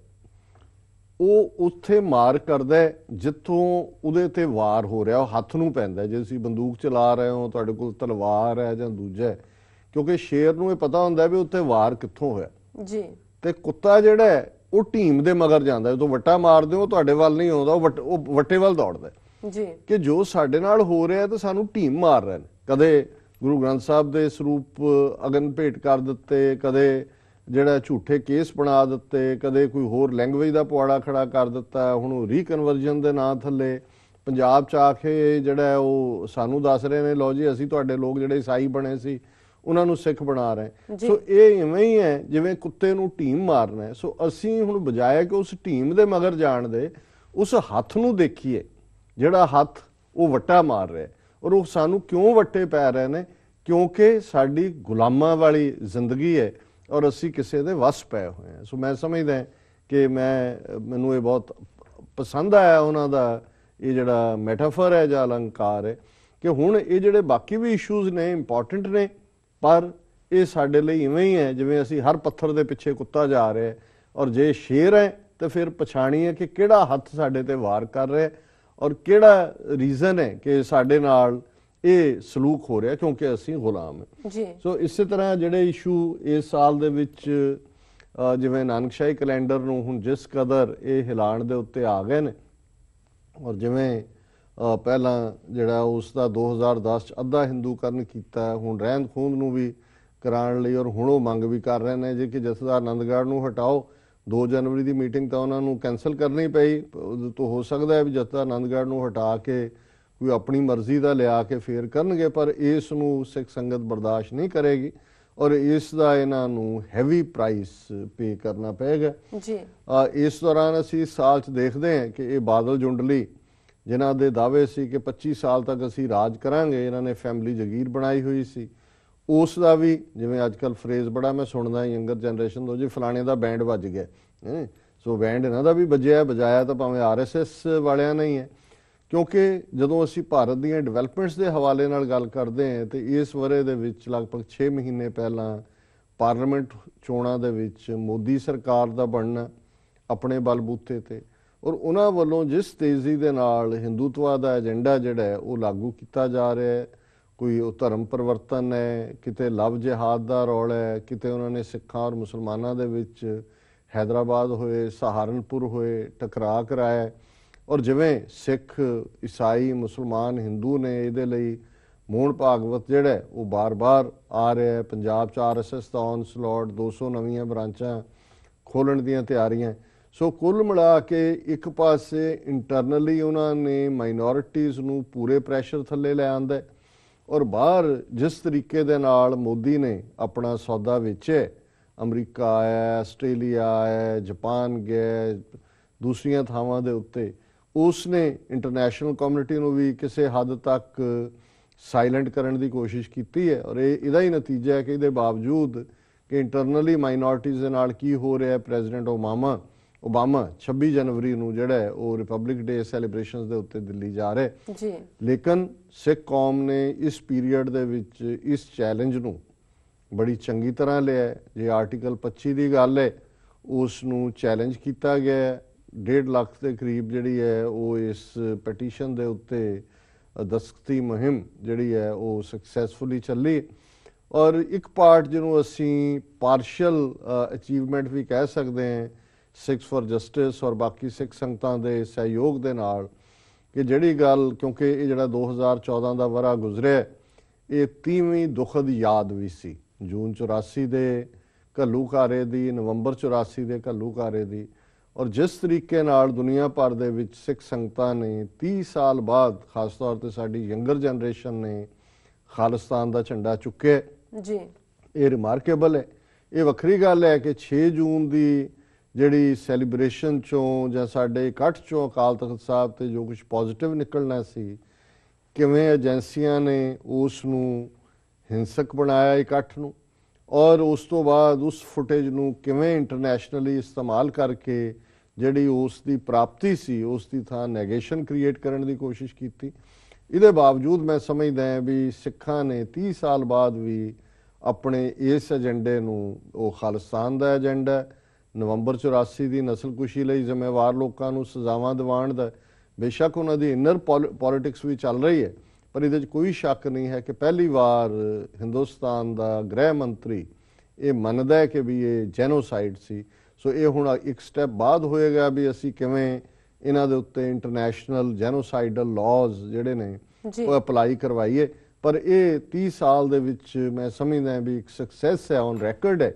ਉਹ ਉੱਥੇ ਮਾਰ ਕਰਦਾ ਜਿੱਥੋਂ ਉਹਦੇ ਤੇ ਵਾਰ ਹੋ ਰਿਹਾ, ਉਹ ਹੱਥ ਨੂੰ ਪੈਂਦਾ। ਜੇ ਤੁਸੀਂ ਬੰਦੂਕ ਚਲਾ ਰਹੇ ਹੋ, ਤੁਹਾਡੇ ਕੋਲ ਤਲਵਾਰ ਹੈ ਜਾਂ ਦੂਜਾ, ਕਿਉਂਕਿ ਸ਼ੇਰ ਨੂੰ ਇਹ ਪਤਾ ਹੁੰਦਾ ਵੀ ਉੱਥੇ ਵਾਰ ਕਿੱਥੋਂ ਹੋਇਆ ਜੀ। ਤੇ ਕੁੱਤਾ ਜਿਹੜਾ ਹੈ ਉਹ ਢੀਮ ਦੇ ਮਗਰ ਜਾਂਦਾ, ਜਦੋਂ ਵੱਟਾ ਮਾਰਦੇ ਹੋ ਤੁਹਾਡੇ ਵੱਲ ਨਹੀਂ ਆਉਂਦਾ, ਉਹ ਵੱਟੇ ਵੱਲ ਦੌੜਦਾ ਜੀ। ਕਿ ਜੋ ਸਾਡੇ ਨਾਲ ਹੋ ਰਿਹਾ ਤਾਂ ਸਾਨੂੰ ਢੀਮ ਮਾਰ ਰਹੇ ਨੇ, ਕਦੇ ਗੁਰੂ ਗ੍ਰੰਥ ਸਾਹਿਬ ਦੇ ਸਰੂਪ ਅਗਨ ਭੇਟ ਕਰ ਦਿੱਤੇ, ਕਦੇ ਜਿਹੜਾ ਝੂਠੇ ਕੇਸ ਬਣਾ ਦਿੱਤੇ, ਕਦੇ ਕੋਈ ਹੋਰ ਲੈਂਗੁਏਜ ਦਾ ਪੁਆੜਾ ਖੜਾ ਕਰ ਦਿੱਤਾ, ਹੁਣ ਉਹ ਰੀਕਨਵਰਜਨ ਦੇ ਨਾਂ ਥੱਲੇ ਪੰਜਾਬ 'ਚ ਆ ਕੇ ਜਿਹੜਾ ਉਹ ਸਾਨੂੰ ਦੱਸ ਰਹੇ ਨੇ ਲਓ ਜੀ ਅਸੀਂ ਤੁਹਾਡੇ ਲੋਕ ਜਿਹੜੇ ਈਸਾਈ ਬਣੇ ਸੀ ਉਹਨਾਂ ਨੂੰ ਸਿੱਖ ਬਣਾ ਰਹੇ। ਸੋ ਇਹ ਇਵੇਂ ਹੀ ਹੈ ਜਿਵੇਂ ਕੁੱਤੇ ਨੂੰ ਢੀਮ ਮਾਰਨਾ ਹੈ। ਸੋ ਅਸੀਂ ਹੁਣ ਬਜਾਏ ਕਿ ਉਸ ਢੀਮ ਦੇ ਮਗਰ ਜਾਣ ਦੇ, ਉਸ ਹੱਥ ਨੂੰ ਦੇਖੀਏ ਜਿਹੜਾ ਹੱਥ ਉਹ ਵੱਟਾ ਮਾਰ ਰਿਹਾ, ਔਰ ਉਹ ਸਾਨੂੰ ਕਿਉਂ ਵੱਟੇ ਪੈ ਰਹੇ ਨੇ, ਕਿਉਂਕਿ ਸਾਡੀ ਗੁਲਾਮਾਂ ਵਾਲੀ ਜ਼ਿੰਦਗੀ ਹੈ ਔਰ ਅਸੀਂ ਕਿਸੇ ਦੇ ਵਸ ਪਏ ਹੋਏ ਹਾਂ। ਸੋ ਮੈਂ ਸਮਝਦਾ ਕਿ ਮੈਨੂੰ ਇਹ ਬਹੁਤ ਪਸੰਦ ਆਇਆ ਉਹਨਾਂ ਦਾ ਇਹ ਜਿਹੜਾ ਮੈਟਾਫਰ ਹੈ ਜਾਂ ਅਲੰਕਾਰ ਹੈ ਕਿ ਹੁਣ ਇਹ ਜਿਹੜੇ ਬਾਕੀ ਵੀ ਇਸ਼ੂਜ਼ ਨੇ ਇੰਪੋਰਟੈਂਟ ਨੇ, ਪਰ ਇਹ ਸਾਡੇ ਲਈ ਇਵੇਂ ਹੀ ਹੈ ਜਿਵੇਂ ਅਸੀਂ ਹਰ ਪੱਥਰ ਦੇ ਪਿੱਛੇ ਕੁੱਤਾ ਜਾ ਰਿਹਾ, ਔਰ ਜੇ ਸ਼ੇਰ ਹੈ ਤਾਂ ਫਿਰ ਪਛਾਣੀਏ ਕਿ ਕਿਹੜਾ ਹੱਥ ਸਾਡੇ ਤੇ ਵਾਰ ਕਰ ਰਿਹਾ ਔਰ ਕਿਹੜਾ ਰੀਜ਼ਨ ਹੈ ਕਿ ਸਾਡੇ ਨਾਲ ਇਹ ਸਲੂਕ ਹੋ ਰਿਹਾ, ਕਿਉਂਕਿ ਅਸੀਂ ਗੁਲਾਮ ਹਾਂ ਜੀ। ਸੋ ਇਸੇ ਤਰ੍ਹਾਂ ਜਿਹੜੇ ਇਸ਼ੂ ਇਸ ਸਾਲ ਦੇ ਵਿੱਚ ਜਿਵੇਂ ਨਾਨਕਸ਼ਾਹੀ ਕੈਲੰਡਰ ਨੂੰ ਹੁਣ ਜਿਸ ਕਦਰ ਇਹ ਹਿਲਾਣ ਦੇ ਉੱਤੇ ਆ ਗਏ ਨੇ, ਔਰ ਜਿਵੇਂ ਪਹਿਲਾਂ ਜਿਹੜਾ ਉਸ ਦਾ 2010 ਚ ਅੱਧਾ ਹਿੰਦੂਕਰਨ ਕੀਤਾ, ਹੁਣ ਰਹਿੰਦ ਖੂੰਦ ਨੂੰ ਵੀ ਕਰਾਉਣ ਲਈ, ਔਰ ਹੁਣ ਉਹ ਮੰਗ ਵੀ ਕਰ ਰਹੇ ਨੇ ਜੇ ਕਿ ਜਥੇਦਾਰ ਨੰਦਗੜ੍ਹ ਨੂੰ ਹਟਾਓ। 2 ਜਨਵਰੀ ਦੀ ਮੀਟਿੰਗ ਤਾਂ ਉਹਨਾਂ ਨੂੰ ਕੈਂਸਲ ਕਰਨੀ ਪਈ, ਤਾਂ ਹੋ ਸਕਦਾ ਹੈ ਵੀ ਜਥੇਦਾਰ ਨੰਦਗੜ੍ਹ ਨੂੰ ਹਟਾ ਕੇ ਕੋਈ ਆਪਣੀ ਮਰਜ਼ੀ ਦਾ ਲਿਆ ਕੇ ਫੇਰ ਕਰਨਗੇ, ਪਰ ਇਸ ਨੂੰ ਸਿੱਖ ਸੰਗਤ ਬਰਦਾਸ਼ਤ ਨਹੀਂ ਕਰੇਗੀ ਔਰ ਇਸ ਦਾ ਇਹਨਾਂ ਨੂੰ ਹੈਵੀ ਪ੍ਰਾਈਸ ਪੇ ਕਰਨਾ ਪਏਗਾ ਜੀ। ਇਸ ਦੌਰਾਨ ਅਸੀਂ ਸਾਲ 'ਚ ਦੇਖਦੇ ਹਾਂ ਕਿ ਇਹ ਬਾਦਲ ਜੁੰਡਲੀ ਜਿਨ੍ਹਾਂ ਦੇ ਦਾਅਵੇ ਸੀ ਕਿ 25 ਸਾਲ ਤੱਕ ਅਸੀਂ ਰਾਜ ਕਰਾਂਗੇ, ਇਹਨਾਂ ਨੇ ਫੈਮਿਲੀ ਜਗੀਰ ਬਣਾਈ ਹੋਈ ਸੀ, ਉਸ ਦਾ ਵੀ ਜਿਵੇਂ ਅੱਜ ਕੱਲ ਫਰੇਜ਼ ਬੜਾ ਮੈਂ ਸੁਣਦਾ ਯੰਗਰ ਜਨਰੇਸ਼ਨ ਤੋਂ, ਜੀ ਫਲਾਣੇ ਦਾ ਬੈਂਡ ਵੱਜ ਗਿਆ, ਸੋ ਬੈਂਡ ਇਹਨਾਂ ਦਾ ਵੀ ਵੱਜਿਆ, ਬਜਾਇਆ ਤਾਂ ਭਾਵੇਂ RSS ਵਾਲਿਆਂ ਨੇ ਹੀ ਹੈ। ਕਿਉਂਕਿ ਜਦੋਂ ਅਸੀਂ ਭਾਰਤ ਦੀਆਂ ਡਿਵੈਲਪਮੈਂਟਸ ਦੇ ਹਵਾਲੇ ਨਾਲ ਗੱਲ ਕਰਦੇ ਹਾਂ ਤੇ ਇਸ ਵਰੇ ਦੇ ਵਿੱਚ ਲਗਭਗ 6 ਮਹੀਨੇ ਪਹਿਲਾਂ ਪਾਰਲੀਮੈਂਟ ਚੋਣਾਂ ਦੇ ਵਿੱਚ ਮੋਦੀ ਸਰਕਾਰ ਦਾ ਬਣਨਾ ਆਪਣੇ ਬਲਬੂਤੇ ਤੇ, ਔਰ ਉਹਨਾਂ ਵੱਲੋਂ ਜਿਸ ਤੇਜ਼ੀ ਦੇ ਨਾਲ ਹਿੰਦੂਤਵਾ ਦਾ ਏਜੰਡਾ ਜਿਹੜਾ ਹੈ ਉਹ ਲਾਗੂ ਕੀਤਾ ਜਾ ਰਿਹਾ ਹੈ, ਕੋਈ ਉਹ ਧਰਮ ਪਰਿਵਰਤਨ ਹੈ, ਕਿਤੇ ਲਵ ਜਿਹਾਦ ਦਾ ਰੌਲਾ ਹੈ, ਕਿਤੇ ਉਹਨਾਂ ਨੇ ਸਿੱਖਾਂ ਔਰ ਮੁਸਲਮਾਨਾਂ ਦੇ ਵਿੱਚ ਹੈਦਰਾਬਾਦ ਹੋਏ, ਸਹਾਰਨਪੁਰ ਹੋਏ ਟਕਰਾਅ ਕਰਾਇਆ, ਔਰ ਜਿਵੇਂ ਸਿੱਖ ਈਸਾਈ ਮੁਸਲਮਾਨ ਹਿੰਦੂ ਨੇ ਇਹਦੇ ਲਈ ਮੋਹਨ ਭਾਗਵਤ ਜਿਹੜਾ ਉਹ ਬਾਰ-ਬਾਰ ਆ ਰਿਹਾ ਹੈ। ਪੰਜਾਬ 'ਚ RSS ਦਾ ਔਨਸਲੌਟ, 200 ਨਵੀਆਂ ਬ੍ਰਾਂਚਾਂ ਖੋਲ੍ਹਣ ਦੀਆਂ ਤਿਆਰੀਆਂ। ਸੋ ਕੁੱਲ ਮਿਲਾ ਕੇ ਇੱਕ ਪਾਸੇ ਇੰਟਰਨਲੀ ਉਹਨਾਂ ਨੇ ਮਾਈਨੋਰਿਟੀਜ਼ ਨੂੰ ਪੂਰੇ ਪ੍ਰੈਸ਼ਰ ਥੱਲੇ ਲੈ ਆਂਦਾ, ਔਰ ਬਾਹਰ ਜਿਸ ਤਰੀਕੇ ਦੇ ਨਾਲ ਮੋਦੀ ਨੇ ਆਪਣਾ ਸੌਦਾ ਵੇਚਿਆ, ਅਮਰੀਕਾ ਆਇਆ, ਆਸਟ੍ਰੇਲੀਆ ਆਇਆ, ਜਾਪਾਨ ਗਿਆ, ਦੂਸਰੀਆਂ ਥਾਵਾਂ ਦੇ ਉੱਤੇ, ਉਸ ਨੇ ਇੰਟਰਨੈਸ਼ਨਲ ਕਮਿਊਨਿਟੀ ਨੂੰ ਵੀ ਕਿਸੇ ਹੱਦ ਤੱਕ ਸਾਇਲੈਂਟ ਕਰਨ ਦੀ ਕੋਸ਼ਿਸ਼ ਕੀਤੀ ਹੈ। ਔਰ ਇਹਦਾ ਹੀ ਨਤੀਜਾ ਹੈ ਕਿ ਇਹਦੇ ਬਾਵਜੂਦ ਕਿ ਇੰਟਰਨਲੀ ਮਾਈਨੋਰਿਟੀਜ਼ ਦੇ ਨਾਲ ਕੀ ਹੋ ਰਿਹਾ, ਪ੍ਰੈਜ਼ੀਡੈਂਟ ਓਬਾਮਾ 26 ਜਨਵਰੀ ਨੂੰ ਜਿਹੜਾ ਹੈ ਉਹ ਰਿਪਬਲਿਕ ਡੇ ਸੈਲੀਬ੍ਰੇਸ਼ਨਸ ਦੇ ਉੱਤੇ ਦਿੱਲੀ ਜਾ ਰਿਹਾ ਜੀ, ਲੇਕਿਨ ਸਿੱਖ ਕੌਮ ਨੇ ਇਸ ਪੀਰੀਅਡ ਦੇ ਵਿੱਚ ਇਸ ਚੈਲੰਜ ਨੂੰ ਬੜੀ ਚੰਗੀ ਤਰ੍ਹਾਂ ਲਿਆ। ਜੇ ਆਰਟੀਕਲ 25 ਦੀ ਗੱਲ ਹੈ, ਉਸ ਨੂੰ ਚੈਲੰਜ ਕੀਤਾ ਗਿਆ। 1.5 ਲੱਖ ਦੇ ਕਰੀਬ ਜਿਹੜੀ ਹੈ ਉਹ ਇਸ ਪਟੀਸ਼ਨ ਦੇ ਉੱਤੇ ਦਸਤਖਤੀ ਮੁਹਿੰਮ ਜਿਹੜੀ ਹੈ ਉਹ ਸਕਸੈਸਫੁਲੀ ਚੱਲੀ, ਔਰ ਇੱਕ ਪਾਰਟ ਜਿਹਨੂੰ ਅਸੀਂ ਪਾਰਸ਼ਲ ਅਚੀਵਮੈਂਟ ਵੀ ਕਹਿ ਸਕਦੇ ਹਾਂ ਸਿੱਖਸ ਫॉर ਜਸਟਿਸ ਔਰ ਬਾਕੀ ਸਿੱਖ ਸੰਗਤਾਂ ਦੇ ਸਹਿਯੋਗ ਦੇ ਨਾਲ, ਕਿ ਜਿਹੜੀ ਗੱਲ, ਕਿਉਂਕਿ ਇਹ ਜਿਹੜਾ 2014 ਦਾ ਵਰ੍ਹਾ ਗੁਜ਼ਰਿਆ ਇਹ 30ਵੀਂ ਦੁਖਦ ਯਾਦ ਵੀ ਸੀ, ਜੂਨ 84 ਦੇ ਘੱਲੂਘਾਰੇ ਦੀ, ਨਵੰਬਰ 84 ਦੇ ਘੱਲੂਘਾਰੇ ਦੀ, ਔਰ ਜਿਸ ਤਰੀਕੇ ਨਾਲ ਦੁਨੀਆ ਭਰ ਦੇ ਵਿੱਚ ਸਿੱਖ ਸੰਗਤਾਂ ਨੇ 30 ਸਾਲ ਬਾਅਦ, ਖਾਸ ਤੌਰ ਤੇ ਸਾਡੀ ਯੰਗਰ ਜਨਰੇਸ਼ਨ ਨੇ ਖਾਲਿਸਤਾਨ ਦਾ ਝੰਡਾ ਚੁੱਕਿਆ ਜੀ, ਇਹ ਰਿਮਾਰਕੇਬਲ ਹੈ। ਇਹ ਵੱਖਰੀ ਗੱਲ ਹੈ ਕਿ 6 ਜੂਨ ਦੀ ਜਿਹੜੀ ਸੈਲੀਬ੍ਰੇਸ਼ਨ ਚੋਂ ਜਾਂ ਸਾਡੇ ਇਕੱਠ ਚੋਂ ਅਕਾਲ ਤਖਤ ਸਾਹਿਬ ਤੇ ਜੋ ਕੁਝ ਪੋਜ਼ਿਟਿਵ ਨਿਕਲਣਾ ਸੀ, ਕਿਵੇਂ ਏਜੰਸੀਆਂ ਨੇ ਉਸ ਨੂੰ ਹਿੰਸਕ ਬਣਾਇਆ ਇਕੱਠ ਨੂੰ, ਔਰ ਉਸ ਤੋਂ ਬਾਅਦ ਉਸ ਫੁਟੇਜ ਨੂੰ ਕਿਵੇਂ ਇੰਟਰਨੈਸ਼ਨਲੀ ਇਸਤੇਮਾਲ ਕਰਕੇ ਜਿਹੜੀ ਉਸ ਦੀ ਪ੍ਰਾਪਤੀ ਸੀ ਉਸ ਦੀ ਥਾਂ ਨੈਗੇਸ਼ਨ ਕ੍ਰੀਏਟ ਕਰਨ ਦੀ ਕੋਸ਼ਿਸ਼ ਕੀਤੀ। ਇਹਦੇ ਬਾਵਜੂਦ ਮੈਂ ਸਮਝਦਾ ਹਾਂ ਵੀ ਸਿੱਖਾਂ ਨੇ 30 ਸਾਲ ਬਾਅਦ ਵੀ ਆਪਣੇ ਇਸ ਏਜੰਡੇ ਨੂੰ, ਉਹ ਖਾਲਿਸਤਾਨ ਦਾ ਏਜੰਡਾ, ਨਵੰਬਰ 84 ਦੀ ਨਸਲਕੁਸ਼ੀ ਲਈ ਜ਼ਿੰਮੇਵਾਰ ਲੋਕਾਂ ਨੂੰ ਸਜ਼ਾਵਾਂ ਦਿਵਾਉਣ ਦਾ, ਬੇਸ਼ੱਕ ਉਹਨਾਂ ਦੀ ਇਨਰ ਪੋਲਿਟਿਕਸ ਵੀ ਚੱਲ ਰਹੀ ਹੈ, ਪਰ ਇਹਦੇ 'ਚ ਕੋਈ ਸ਼ੱਕ ਨਹੀਂ ਹੈ ਕਿ ਪਹਿਲੀ ਵਾਰ ਹਿੰਦੁਸਤਾਨ ਦਾ ਗ੍ਰਹਿ ਮੰਤਰੀ ਇਹ ਮੰਨਦਾ ਹੈ ਕਿ ਵੀ ਇਹ ਜੈਨੋਸਾਈਡ ਸੀ। ਸੋ ਇਹ ਹੁਣ ਇੱਕ ਸਟੈਪ ਬਾਅਦ ਹੋਏਗਾ ਵੀ ਅਸੀਂ ਕਿਵੇਂ ਇਹਨਾਂ ਦੇ ਉੱਤੇ ਇੰਟਰਨੈਸ਼ਨਲ ਜੈਨੋਸਾਈਡਲ ਲਾਜ਼ ਜਿਹੜੇ ਨੇ ਉਹ ਅਪਲਾਈ ਕਰਵਾਈਏ। ਪਰ ਇਹ 30 ਸਾਲ ਦੇ ਵਿੱਚ ਮੈਂ ਸਮਝਦਾ ਵੀ ਇੱਕ ਸਕਸੈਸ ਹੈ, ਔਨ ਰੈਕਰਡ ਹੈ